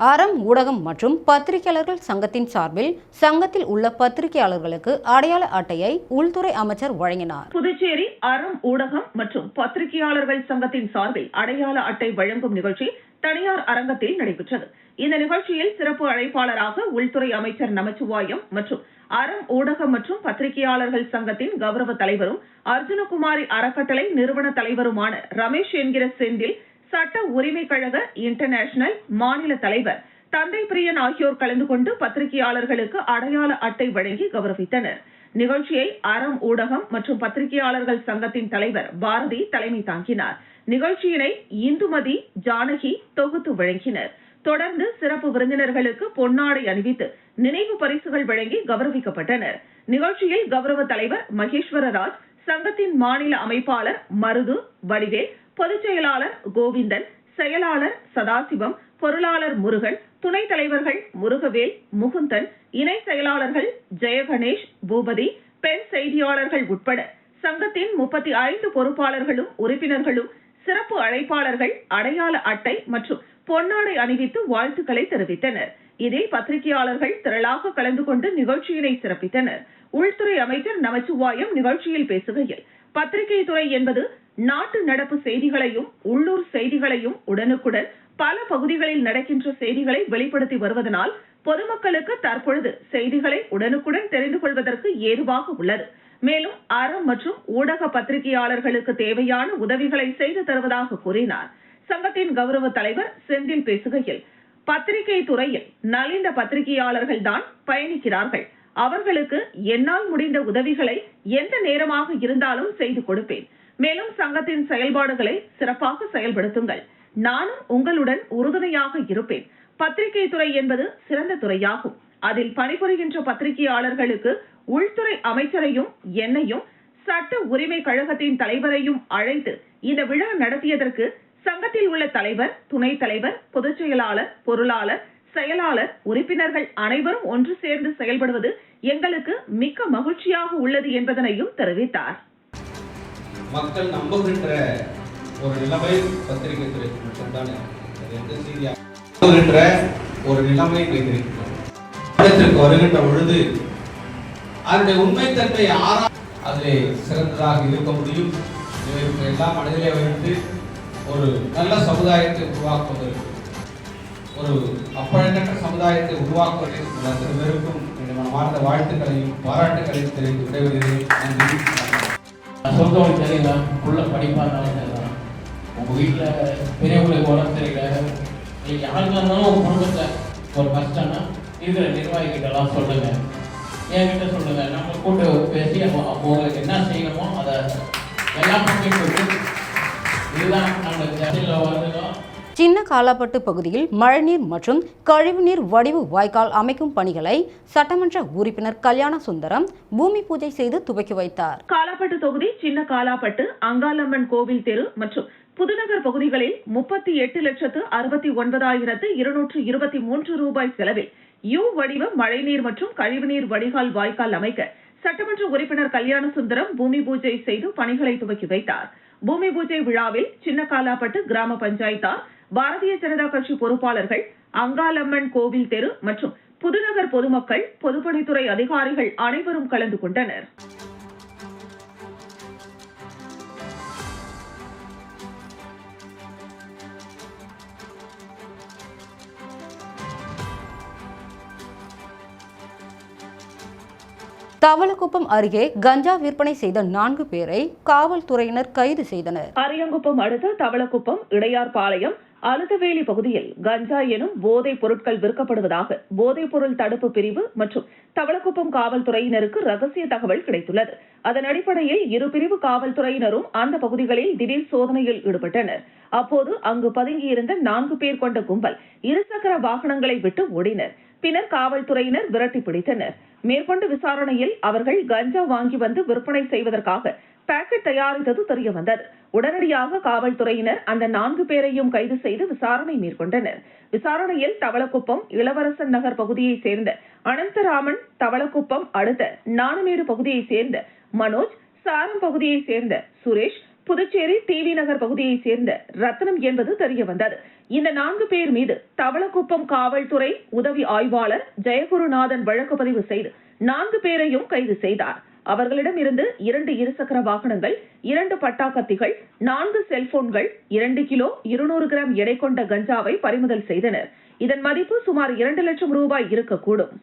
அறம் ஊடகம் மற்றும் பத்திரிகையாளர்கள் சங்கத்தின் சார்பில் சங்கத்தில் உள்ள பத்திரிகையாளர்களுக்கு அடையாள அட்டையை உள்துறை அமைச்சர் வழங்கினார். புதுச்சேரி அறம் ஊடகம் மற்றும் பத்திரிகையாளர்கள் சங்கத்தின் சார்பில் அடையாள அட்டை வழங்கும் நிகழ்ச்சி தனியார் அரங்கத்தில் நடைபெற்றது. இந்த நிகழ்ச்சியில் சிறப்பு அழைப்பாளராக உள்துறை அமைச்சர் நமச்சிவாயம் மற்றும் அறம் ஊடகம் மற்றும் பத்திரிகையாளர்கள் சங்கத்தின் கௌரவ தலைவரும் அர்ஜுனகுமாரி அறக்கட்டளை நிறுவன தலைவருமான ரமேஷ் என்கிற செந்தில், சட்ட உரிமை கழக இன்டர்நேஷனல் மாநில தலைவர் தந்தை பிரியன் ஆகியோர் கலந்து கொண்டு பத்திரிகையாளர்களுக்கு அடையாள அட்டை வழங்கி கௌரவித்தனர். நிகழ்ச்சியை அறம் ஊடகம் மற்றும் பத்திரிகையாளர்கள் சங்கத்தின் தலைவர் பாரதி தலைமை தாங்கினார். நிகழ்ச்சியினை இந்துமதி, ஜானகி தொகுத்து வழங்கினர். தொடர்ந்து சிறப்பு விருந்தினர்களுக்கு பொன்னாடை அணிவித்து நினைவு பரிசுகள் வழங்கி கௌரவிக்கப்பட்டனர். நிகழ்ச்சியில் கௌரவ தலைவர் மகேஸ்வரராஜ், சங்கத்தின் மாநில அமைப்பாளர் மருது, வடிவேல், பொதுச் செயலாளர் கோவிந்தன், செயலாளர் சதாசிவம், பொருளாளர் முருகன், துணைத் தலைவர்கள் முருகவேல், முகுந்தன், இணை செயலாளர்கள் ஜெயகணேஷ், பூபதி, பெண் செய்தியாளர்கள் உட்பட சங்கத்தின் 35 பொறுப்பாளர்களும் உறுப்பினர்களும் சிறப்பு அழைப்பாளர்கள் அடையாள அட்டை மற்றும் பொன்னாடை அணிவித்து வாழ்த்துக்களை தெரிவித்தனர். இதில் பத்திரிகையாளர்கள் திரளாக கலந்து கொண்டு நிகழ்ச்சியினை சிறப்பித்தனர். உள்துறை அமைச்சர் நமச்சிவாயம் நிகழ்ச்சியில் பேசுகையில், பத்திரிகை துறை என்பது நாட்டு நடப்பு செய்திகளையும் உள்ளூர் செய்திகளையும் உடனுக்குடன் பல பகுதிகளில் நடக்கின்ற செய்திகளை வெளிப்படுத்தி வருவதனால் பொதுமக்களுக்கு தற்பொழுது செய்திகளை உடனுக்குடன் தெரிந்து கொள்வதற்கு ஏதுவாக உள்ளது. மேலும் அறம் மற்றும் ஊடக பத்திரிகையாளர்களுக்கு தேவையான உதவிகளை செய்து தருவதாக கூறினார். சங்கத்தின் கௌரவ தலைவர் செந்தில் பேசுகையில், பத்திரிகை துறையில் நலிந்த பத்திரிகையாளர்கள் தான் பயணிக்கிறார்கள். அவர்களுக்கு என்னால் முடிந்த உதவிகளை எந்த நேரமாக இருந்தாலும் செய்து கொடுப்பேன். மேலும் சங்கத்தின் செயல்பாடுகளை சிறப்பாக செயல்படுத்துங்கள். நானும் உங்களுடன் உறுதுணையாக இருப்பேன். பத்திரிகை துறை என்பது சிறந்த துறையாகும். அதில் பணிபுரிகின்ற பத்திரிகையாளர்களுக்கு உள்துறை அமைச்சரையும் என்னையும் சட்ட உரிமை கழகத்தின் தலைவரையும் அழைத்து இந்த விழா நடத்தியதற்கு சங்கத்தில் உள்ள தலைவர், துணைத் தலைவர், பொதுச் செயலாளர், பொருளாளர், செயலாளர், உறுப்பினர்கள் அனைவரும் ஒன்று சேர்ந்து செயல்படுவது எங்களுக்கு மிக்க மகிழ்ச்சியாக உள்ளது என்பதனையும் தெரிவித்தார். மக்கள் நம்புகின்ற ஒரு நிலைமை பத்திரிகை துறைக்கு மட்டும்தான் ஒரு நிலைமை வைத்திருக்கிறோம். வருகின்ற பொழுது அந்த உண்மைத்தன்மை அதிலே சிறந்ததாக இருக்க முடியும். எல்லாம் மனதிலே வைத்து ஒரு நல்ல சமுதாயத்தை உருவாக்குவதற்கு, ஒரு அப்பழங்கற்ற சமுதாயத்தை உருவாக்குவதற்கு அத்தனை பேருக்கும் மனமார்ந்த வாழ்த்துக்களையும் பாராட்டுகளையும் தெரிவித்து விடைபெறுகிறேன். நன்றி. சொந்தவங்க தெரியல, உள்ள படிப்பானாலும் தெரியலாம், உங்கள் வீட்டில் பெரியவங்களுக்கு உடம்பு தெரியல, நீங்கள் யாருக்காக இருந்தாலும் உங்கள் குடும்பத்தில் ஒரு கஷ்டம்னா இருக்கிற நிர்வாகிகிட்டலாம் சொல்லுங்கள், என்கிட்ட சொல்லுங்கள். நம்ம கூட்டு பேசி உங்களுக்கு என்ன செய்யணுமோ அதை எல்லாம் பண்ணிட்டு இதுதான் நம்ம ஜட்டில் வந்துடும். சின்ன காலாப்பட்டு பகுதியில் மழைநீர் மற்றும் கழிவுநீர் வடிவு வாய்க்கால் அமைக்கும் பணிகளை சட்டமன்ற உறுப்பினர் கல்யாண சுந்தரம் பூமி பூஜை செய்து துவக்கி வைத்தார். காலாப்பட்டு தொகுதி சின்ன காலாப்பட்டு, அங்காளம்மன் கோவில் தெரு மற்றும் புதுநகர் பகுதிகளில் 38,69,223 ரூபாய் செலவில் யூ வடிவ மழைநீர் மற்றும் கழிவுநீர் வடிகால் வாய்க்கால் அமைக்க சட்டமன்ற உறுப்பினர் கல்யாண சுந்தரம் பூமி பூஜை செய்து பணிகளை துவக்கி வைத்தார். பூமி பூஜை விழாவில் சின்ன காலாப்பட்டு கிராம பஞ்சாயத்தார், பாரதிய ஜனதா கட்சி பொறுப்பாளர்கள், அங்காளம்மன் கோவில் தெரு மற்றும் புதுநகர் பொதுமக்கள், பொதுப்பணித்துறை அதிகாரிகள் அனைவரும் கலந்து கொண்டனர். தவளக்குப்பம் அருகே கஞ்சா விற்பனை செய்த 4 பேரை காவல்துறையினர் கைது செய்தனர். அரியாங்குப்பம் அடுத்த தவளக்குப்பம் இடையார்பாளையம் அழுதவேலி பகுதியில் கஞ்சா எனும் போதைப் பொருட்கள் விற்கப்படுவதாக போதைப் பொருள் தடுப்பு பிரிவு மற்றும் தவளக்குப்பம் காவல்துறையினருக்கு ரகசிய தகவல் கிடைத்துள்ளது. அதன் அடிப்படையில் இரு பிரிவு காவல்துறையினரும் அந்த பகுதிகளில் திடீர் சோதனையில் ஈடுபட்டனர். அப்போது அங்கு பதுங்கியிருந்த 4 பேர் கொண்ட கும்பல் இருசக்கர வாகனங்களை விட்டு ஓடினர். பின்னர் காவல்துறையினர் விரட்டி பிடித்தனர். மேற்கொண்டு விசாரணையில் அவர்கள் கஞ்சா வாங்கி வந்து விற்பனை செய்வதற்காக பாக்கெட் தயாரித்தது தெரிய வந்தது. உடனடியாக காவல்துறையினர் அந்த 4 பேரையும் கைது செய்து விசாரணை மேற்கொண்டனர். விசாரணையில் தவளக்குப்பம் இளவரசன் நகர் பகுதியைச் சேர்ந்த அனந்தராமன், தவளக்குப்பம் அடுத்த நானுமேடு பகுதியைச் சேர்ந்த மனோஜ், சாரம் பகுதியைச் சேர்ந்த சுரேஷ், புதுச்சேரி டிவி நகர் பகுதியைச் சேர்ந்த ரத்னம் என்பது தெரிய வந்தது. இந்த 4 பேர் மீது தவளக்குப்பம் காவல்துறை உதவி ஆய்வாளர் ஜெயகுருநாதன் வழக்கு பதிவு செய்து 4 பேரையும் கைது செய்தார். அவர்களிடம் இருந்து 2 இருசக்கர வாகனங்கள், 2 பட்டாக்கத்திகள், 4 செல்போன்கள், 2 கிலோ 200 கிராம் எடை கொண்ட கஞ்சாவை பறிமுதல் செய்தனர். இதன் மதிப்பு சுமார் 2 லட்சம் ரூபாய் இருக்கக்கூடும்.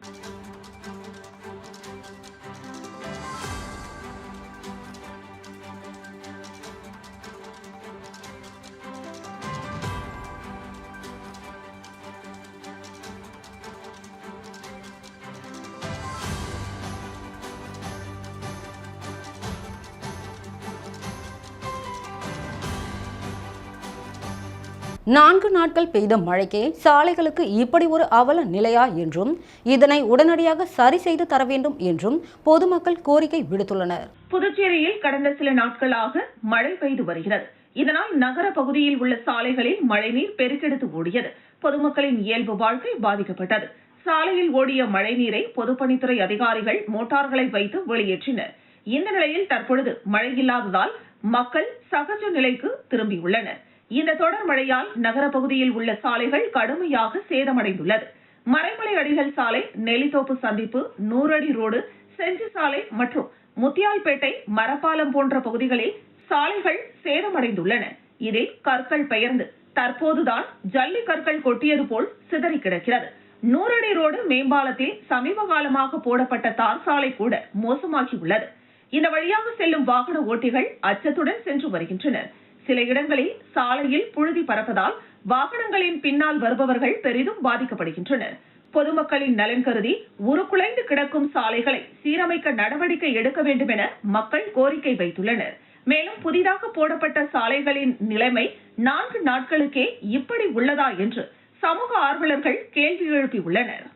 நான்கு நாட்கள் பெய்த மழைக்கே சாலைகளுக்கு இப்படி ஒரு அவல நிலையா என்றும் இதனை உடனடியாக சரி செய்து தர வேண்டும் என்றும் பொதுமக்கள் கோரிக்கை விடுத்துள்ளனர். புதுச்சேரியில் கடந்த சில நாட்களாக மழை பெய்து வருகிறது. இதனால் நகர பகுதியில் உள்ள சாலைகளில் மழைநீர் பெருக்கெடுத்து ஓடியது. பொதுமக்களின் இயல்பு வாழ்க்கை பாதிக்கப்பட்டது. சாலையில் ஓடிய மழைநீரை பொதுப்பணித்துறை அதிகாரிகள் மோட்டார்களை வைத்து வெளியேற்றினர். இந்த நிலையில் தற்பொழுது மழை இல்லாததால் மக்கள் சகஜ நிலைக்கு திரும்பியுள்ளனர். இந்த தொடர் மழையால் நகர பகுதியில் உள்ள சாலைகள் கடுமையாக சேதமடைந்துள்ளது. மறைமலை அடிகள் சாலை, நெல்லித்தோப்பு சந்திப்பு, 100 அடி ரோடு, செஞ்சி சாலை மற்றும் முத்தியால்பேட்டை, மரப்பாலம் போன்ற பகுதிகளில் சாலைகள் சேதமடைந்துள்ளன. இதில் கற்கள் பெயர்ந்து தற்போதுதான் ஜல்லி கற்கள் கொட்டியது போல் சிதறி கிடக்கிறது. 100 அடி ரோடு மேம்பாலத்தில் சமீப காலமாக போடப்பட்ட தார் சாலை கூட மோசமாகியுள்ளது. இந்த வழியாக செல்லும் வாகன ஓட்டிகள் அச்சத்துடன் சென்று வருகின்றனர். சில இடங்களில் சாலையில் புழுதி பறப்பதால் வாகனங்களின் பின்னால் வருபவர்கள் பெரிதும் பாதிக்கப்படுகின்றனர். பொதுமக்களின் நலன் கருதி உருக்குலைந்து கிடக்கும் சாலைகளை சீரமைக்க நடவடிக்கை எடுக்க வேண்டும் என மக்கள் கோரிக்கை வைத்துள்ளனர். மேலும் புதிதாக போடப்பட்ட சாலைகளின் நிலைமை 4 நாட்களுக்கே இப்படி உள்ளதா என்று சமூக ஆர்வலர்கள் கேள்வி எழுப்பியுள்ளனர்.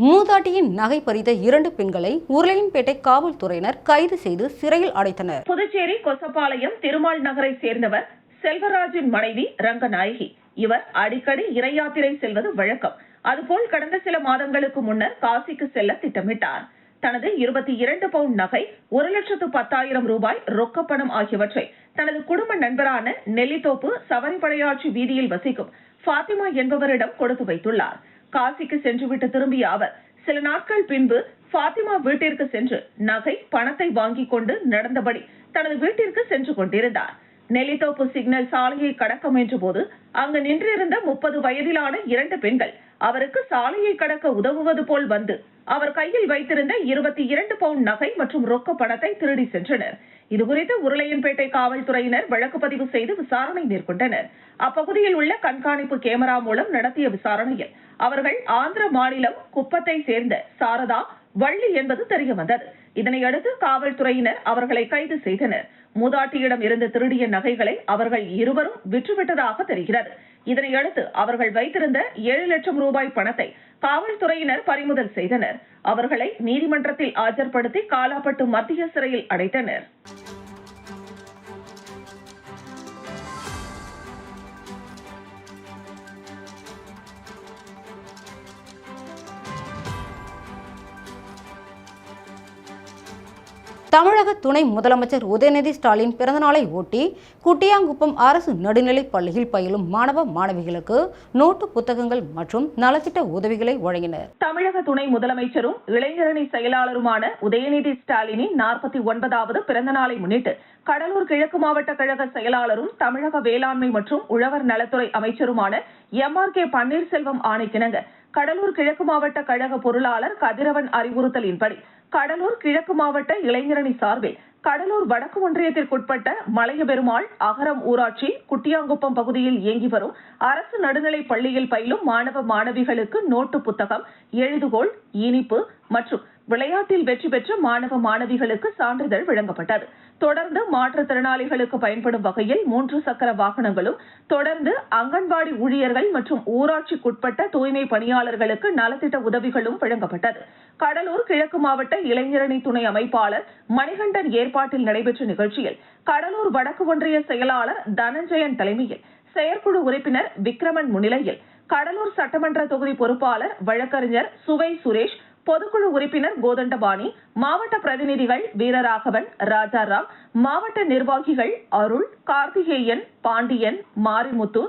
மூதாட்டியின் நகை பறித்த 2 பெண்களை உருளையன்பேட்டை காவல்துறையினர் கைது செய்து சிறையில் அடைத்தனர். புதுச்சேரி கொசப்பாளையம் திருமால் நகரை சேர்ந்தவர் செல்வராஜின் மனைவி ரங்கநாயகி. இவர் அடிக்கடி இறையாத்திரை செல்வது வழக்கம். அதுபோல் கடந்த சில மாதங்களுக்கு முன்னர் காசிக்கு செல்ல திட்டமிட்டார். தனது 22 பவுன் நகை, 1,10,000 ரூபாய் ரொக்கப்பணம் ஆகியவற்றை தனது குடும்ப நண்பரான நெல்லித்தோப்பு சவரிபடையாட்சி வீதியில் வசிக்கும் பாத்திமா என்பவரிடம் கொடுத்து வைத்துள்ளார். காசிக்கு சென்றுவிட்டு திரும்பிய அவர் சில நாட்கள் பின்பு பாத்திமா வீட்டிற்கு சென்று நகை, பணத்தை வாங்கிக் கொண்டு நடந்தபடி தனது வீட்டிற்கு சென்று கொண்டிருந்தார். நெல்லித்தோப்பு சிக்னல் சாலையை கடக்க முயன்ற போது அங்கு நின்றிருந்த 30 வயதிலான 2 பெண்கள் அவருக்கு சாலையை கடக்க உதவுவது போல் வந்து அவர் கையில் வைத்திருந்த 22 பவுண்ட் நகை மற்றும் ரொக்க பணத்தை திருடி சென்றனர். இதுகுறித்து உருளையன்பேட்டை காவல்துறையினர் வழக்கு பதிவு செய்து விசாரணை மேற்கொண்டனர். அப்பகுதியில் உள்ள கண்காணிப்பு கேமரா மூலம் நடத்திய விசாரணையில் அவர்கள் ஆந்திர மாநிலம் குப்பத்தை சேர்ந்த சாரதா, வள்ளி என்பது தெரியவந்தது. இதனையடுத்து காவல்துறையினர் அவர்களை கைது செய்தனர். மூதாட்டியிடம் இருந்து திருடிய நகைகளை அவர்கள் இருவரும் விற்றுவிட்டதாக தெரிகிறது. இதனையடுத்து அவர்கள் வைத்திருந்த 7 லட்சம் ரூபாய் பணத்தை காவல்துறையினர் பறிமுதல் செய்தனர். அவர்களை நீதிமன்றத்தில் ஆஜர்படுத்தி காலாப்பட்டு மத்திய சிறையில் அடைத்தனர். தமிழக துணை முதலமைச்சர் உதயநிதி ஸ்டாலின் பிறந்தநாளை ஒட்டி குட்டியாங்குப்பம் அரசு நடுநிலைப் பள்ளியில் பயிலும் மாணவ மாணவிகளுக்கு நோட்டு புத்தகங்கள் மற்றும் நலத்திட்ட உதவிகளை வழங்கினர். தமிழக துணை முதலமைச்சரும் இளைஞரணி செயலாளருமான உதயநிதி ஸ்டாலினின் 49வது பிறந்தநாளை முன்னிட்டு கடலூர் கிழக்கு மாவட்ட கழக செயலாளரும் தமிழக வேளாண்மை மற்றும் உழவர் நலத்துறை அமைச்சருமான MRK பன்னீர்செல்வம் ஆணைக்கிணங்க கடலூர் கிழக்கு மாவட்ட கழக பொருளாளர் கதிரவன் அறிவுறுத்தலின்படி கடலூர் கிழக்கு மாவட்ட இளைஞரணி சார்பில் கடலூர் வடக்கு ஒன்றியத்திற்குட்பட்ட மலையபெருமாள் அகரம் ஊராட்சி குட்டியாங்குப்பம் பகுதியில் இயங்கி வரும் அரசு நடுநிலைப் பள்ளியில் பயிலும் மாணவ மாணவிகளுக்கு நோட்டு புத்தகம், எழுதுகோள், இனிப்பு மற்றும் விளையாட்டில் வெற்றி பெற்ற மாணவ மாணவிகளுக்கு சான்றிதழ் வழங்கப்பட்டது. தொடர்ந்து மாற்றுத்திறனாளிகளுக்கு பயன்படும் வகையில் 3 சக்கர வாகனங்களும், தொடர்ந்து அங்கன்வாடி ஊழியர்கள் மற்றும் ஊராட்சிக்குட்பட்ட தூய்மை பணியாளர்களுக்கு நலத்திட்ட உதவிகளும் வழங்கப்பட்டது. கடலூர் கிழக்கு மாவட்ட இளைஞரணி துணை அமைப்பாளர் மணிகண்டன் ஏற்பாட்டில் நடைபெற்ற நிகழ்ச்சியில் கடலூர் வடக்கு ஒன்றிய செயலாளர் தனஞ்சயன் தலைமையில், செயற்குழு உறுப்பினர் விக்ரமன் முன்னிலையில் கடலூர் சட்டமன்ற தொகுதி பொறுப்பாளர் வழக்கறிஞர் சுவை சுரேஷ், பொதுக்குழு உறுப்பினர் கோதண்டபாணி, மாவட்ட பிரதிநிதிகள் வீரராகவன், ராஜாராம், மாவட்ட நிர்வாகிகள் அருள், கார்த்திகேயன், பாண்டியன், மாரிமுத்து,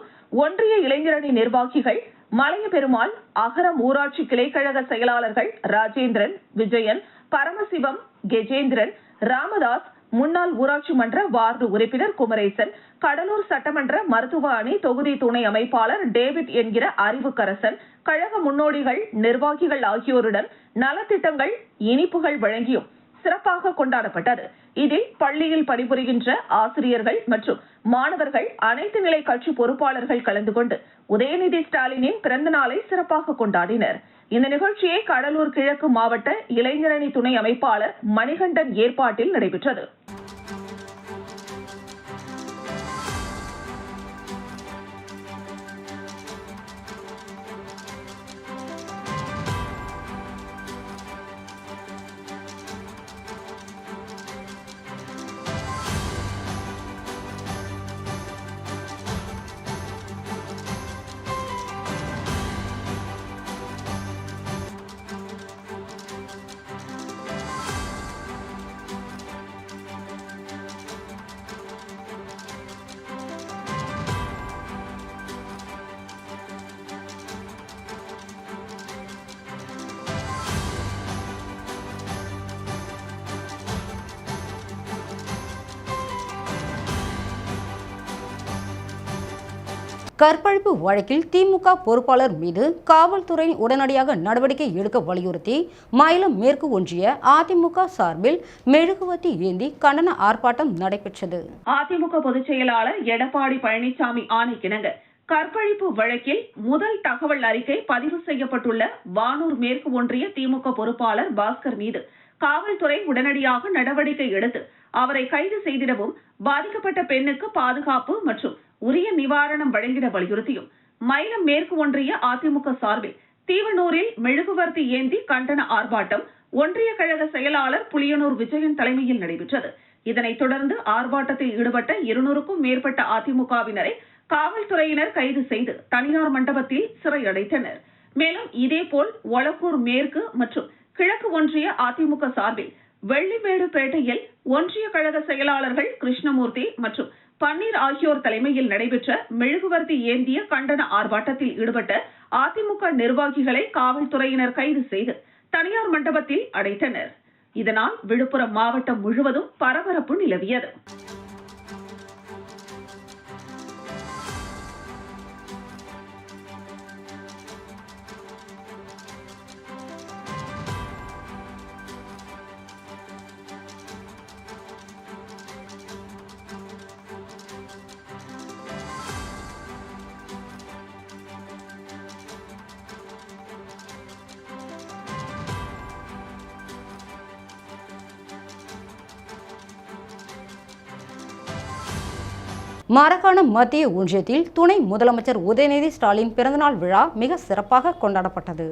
ஒன்றிய இளைஞரணி நிர்வாகிகள் மலையபெருமாள், அகரம் ஊராட்சி கிளைக்கழக செயலாளர்கள் ராஜேந்திரன், விஜயன், பரமசிவம், கஜேந்திரன், ராமதாஸ், முன்னாள் ஊராட்சி மன்ற வார்டு உறுப்பினர் குமரேசன், கடலூர் சட்டமன்ற மருத்துவ அணி தொகுதி துணை அமைப்பாளர் டேவிட் என்கிற அறிவுக்கரசன், கழக முன்னோடிகள், நிர்வாகிகள் ஆகியோருடன் நலத்திட்டங்கள், இனிப்புகள் வழங்கியும் சிறப்பாக கொண்டாடப்பட்டது. இதில் பள்ளியில் பணிபுரிகின்ற ஆசிரியர்கள் மற்றும் மாணவர்கள், அனைத்து நிலை கட்சி பொறுப்பாளர்கள் கலந்து கொண்டு உதயநிதி ஸ்டாலினின் பிறந்த நாளை சிறப்பாக கொண்டாடினர். இந்த நிகழ்ச்சியை கடலூர் கிழக்கு மாவட்ட இளைஞரணி துணை அமைப்பாளர் மணிகண்டன் ஏற்பாட்டில் நடைபெற்றது. கற்பழிப்பு வழக்கில் திமுக பொறுப்பாளர் மீது காவல்துறை உடனடியாக நடவடிக்கை எடுக்க வலியுறுத்தி மயிலம் மேற்கு ஒன்றிய அதிமுக சார்பில் மெழுகுவர்த்தி ஏந்தி கண்டன ஆர்ப்பாட்டம் நடைபெற்றது. அதிமுக பொதுச் செயலாளர் எடப்பாடி பழனிசாமி ஆணைக்கிணங்க கற்பழிப்பு வழக்கில் முதல் தகவல் அறிக்கை பதிவு செய்யப்பட்டுள்ள வானூர் மேற்கு ஒன்றிய திமுக பொறுப்பாளர் பாஸ்கர் மீது காவல்துறை உடனடியாக நடவடிக்கை எடுத்து அவரை கைது செய்திடவும், பாதிக்கப்பட்ட பெண்ணுக்கு பாதுகாப்பு மற்றும் உரிய நிவாரணம் வழங்கிட வலியுறுத்தியும் மயிலம் மேற்கு ஒன்றிய அதிமுக சார்பில் தீவனூரில் மெழுகுவர்த்தி ஏந்தி கண்டன ஆர்ப்பாட்டம் ஒன்றிய கழக செயலாளர் புளியனூர் விஜயன் தலைமையில் நடைபெற்றது. இதனைத் தொடர்ந்து ஆர்ப்பாட்டத்தில் ஈடுபட்ட 200க்கும் மேற்பட்ட அதிமுகவினரை காவல்துறையினர் கைது செய்து தனியார் மண்டபத்தில் சிறை அடைத்தனர். மேலும் இதேபோல் ஒலக்கூர் மேற்கு மற்றும் கிழக்கு ஒன்றிய அதிமுக சார்பில் வெள்ளிமேடுபேட்டையில் ஒன்றிய கழக செயலாளர்கள் கிருஷ்ணமூர்த்தி மற்றும் பன்னீர் ஆகியோர் தலைமையில் நடைபெற்ற மெழுகுவர்த்தி ஏந்திய கண்டன ஆர்ப்பாட்டத்தில் ஈடுபட்ட அதிமுக நிர்வாகிகளை காவல்துறையினர் கைது செய்து தனியார் மண்டபத்தில் அடைத்தனர். இதனால் விழுப்புரம் மாவட்டம் முழுவதும் பரபரப்பு நிலவியது. மரக்காணம் மத்திய ஒன்றியத்தில் துணை முதலமைச்சர் உதயநிதி ஸ்டாலின் பிறந்தநாள் விழா மிக சிறப்பாக கொண்டாடப்பட்டது.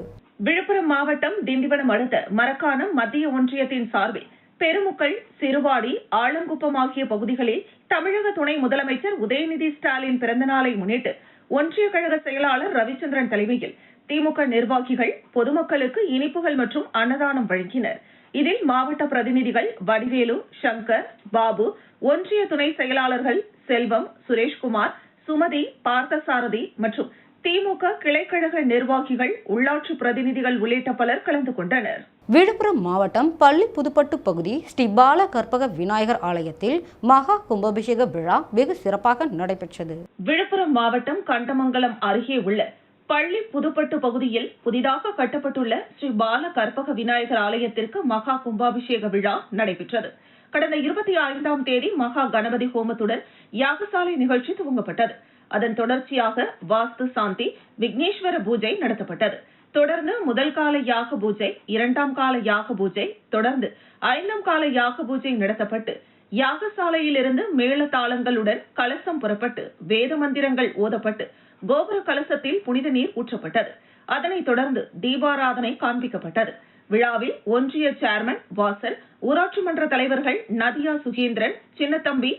விழுப்புரம் மாவட்டம் திண்டிவனம் அடுத்த மரக்காணம் மத்திய ஒன்றியத்தின் சார்பில் பெருமுக்கல், சிறுவாடி, ஆலங்குப்பம் ஆகிய பகுதிகளில் தமிழக துணை முதலமைச்சர் உதயநிதி ஸ்டாலின் பிறந்தநாளை முன்னிட்டு ஒன்றிய கழக செயலாளர் ரவிச்சந்திரன் தலைமையில் திமுக நிர்வாகிகள் பொதுமக்களுக்கு இனிப்புகள் மற்றும் அன்னதானம் வழங்கினர். இதில் மாவட்ட பிரதிநிதிகள் வடிவேலு, சங்கர், பாபு, ஒன்றிய துணை செயலாளர்கள் செல்வம், சுரேஷ்குமார், சுமதி, பார்த்தசாரதி மற்றும் திமுக கிளைக்கழக நிர்வாகிகள், உள்ளாட்சி பிரதிநிதிகள் உள்ளிட்ட பலர் கலந்து கொண்டனர். விழுப்புரம் மாவட்டம் பள்ளி புதுப்பட்டு பகுதி ஸ்ரீ பால கற்பக விநாயகர் ஆலயத்தில் மகா கும்பாபிஷேக விழா வெகு சிறப்பாக நடைபெற்றது. விழுப்புரம் மாவட்டம் கண்டமங்கலம் அருகே உள்ள பள்ளி புதுப்பட்டு பகுதியில் புதிதாக கட்டப்பட்டுள்ள ஸ்ரீ பால கற்பக விநாயகர் ஆலயத்திற்கு மகா கும்பாபிஷேக விழா நடைபெற்றது. கடந்த 25ஆம் தேதி மகா கணபதி ஹோமத்துடன் யாகசாலை நிகழ்ச்சி துவங்கப்பட்டது. அதன் தொடர்ச்சியாக வாஸ்து சாந்தி, விக்னேஸ்வர பூஜை நடத்தப்பட்டது. தொடர்ந்து முதல் கால யாக பூஜை, 2ஆம் கால யாக பூஜை, தொடர்ந்து 5ஆம் கால யாக பூஜை நடத்தப்பட்டு யாகசாலையிலிருந்து மேள தாளங்களுடன் கலசம் புறப்பட்டு வேத மந்திரங்கள் ஓதப்பட்டு கோபுர கலசத்தில் புனித நீர் ஊற்றப்பட்டது. அதனைத் தொடர்ந்து தீபாராதனை காண்பிக்கப்பட்டது. விழாவில் ஒன்றிய சேர்மன் வாசன், ஊராட்சி மன்ற தலைவர்கள் நதியா சுகேந்திரன், சின்னத்தம்பி,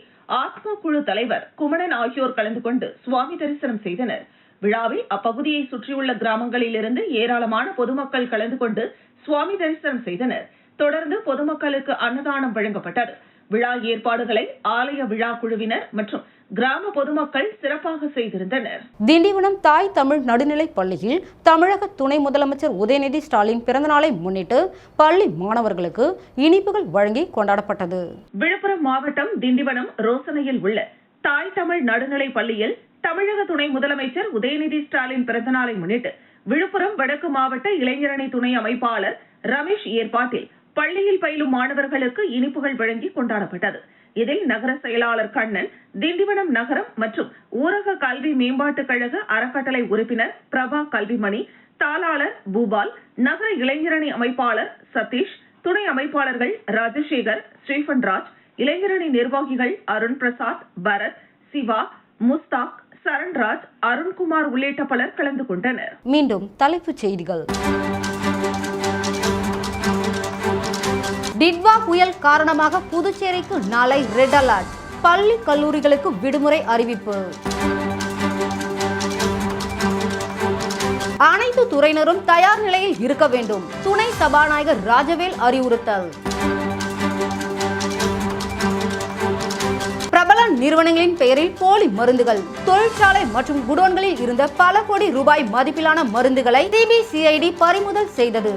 ஆத்மா குழு தலைவர் குமணன் ஆகியோர் கலந்து கொண்டு சுவாமி தரிசனம் செய்தனர். விழாவில் அப்பகுதியை சுற்றியுள்ள கிராமங்களில் இருந்து ஏராளமான பொதுமக்கள் கலந்து கொண்டு சுவாமி தரிசனம் செய்தனர். தொடர்ந்து பொதுமக்களுக்கு அன்னதானம் வழங்கப்பட்டது. விழா ஏற்பாடுகளை ஆலய விழா குழுவினர் மற்றும் கிராம பொதுமக்கள் சிறப்பாக செய்திருந்தனர். திண்டிவனம் தாய் தமிழ் நடுநிலைப் பள்ளியில் தமிழக துணை முதலமைச்சர் உதயநிதி ஸ்டாலின் பிறந்தநாளை முன்னிட்டு பள்ளி மாணவர்களுக்கு இனிப்புகள் வழங்கி கொண்டாடப்பட்டது. விழுப்புரம் மாவட்டம் திண்டிவனம் ரோசனையில் உள்ள தாய் தமிழ் நடுநிலைப் பள்ளியில் தமிழக துணை முதலமைச்சர் உதயநிதி ஸ்டாலின் பிறந்தநாளை முன்னிட்டு விழுப்புரம் வடக்கு மாவட்ட இளைஞரணி துணை அமைப்பாளர் ரமேஷ் ஏற்பாட்டில் பள்ளியில் பயிலும் மாணவர்களுக்கு இனிப்புகள் வழங்கி கொண்டாடப்பட்டது. இதில் நகர செயலாளர் கண்ணன், திண்டிவனம் நகரம் மற்றும் ஊரக கல்வி மேம்பாட்டுக் கழக அறக்கட்டளை உறுப்பினர் பிரபா கல்விமணி, தாளாளர் பூபால், நகர இளைஞரணி அமைப்பாளர் சதீஷ், துணை அமைப்பாளர்கள் ராஜசேகர், ஸ்ரீபன்ராஜ், இளைஞரணி நிர்வாகிகள் அருண் பிரசாத், பரத், சிவா, முஸ்தாக், சரண்ராஜ், அருண்குமார் உள்ளிட்ட பலர் கலந்து கொண்டனர். மீண்டும் தலைப்புச் செய்திகள். டிட்வா புயல் காரணமாக புதுச்சேரிக்கு நாளை ரெட் அலர்ட். பள்ளி கல்லூரிகளுக்கு விடுமுறை அறிவிப்பு. அனைத்து துறையினரும் தயார் நிலையில் இருக்க வேண்டும். துணை சபாநாயகர் ராஜவேல் அறிவுறுத்தல். பிரபல நிறுவனங்களின் பெயரில் போலி மருந்துகள். தொழிற்சாலை மற்றும் குடோன்களில் இருந்த பல கோடி ரூபாய் மதிப்பிலான மருந்துகளை சிபிசிஐடி பறிமுதல் செய்தது.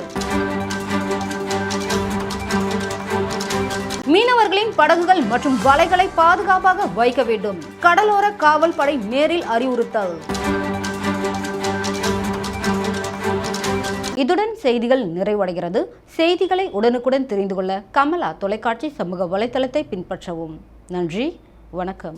மீனவர்களின் படகுகள் மற்றும் வலைகளை பாதுகாப்பாக வைக்க வேண்டும். கடலோர காவல் படை நேரில் அறிவுறுத்தல். இதுடன் செய்திகள் நிறைவடைகிறது. செய்திகளை உடனுக்குடன் தெரிந்து கொள்ள கமலா தொலைக்காட்சி சமூக வலைதளத்தை பின்பற்றவும். நன்றி, வணக்கம்.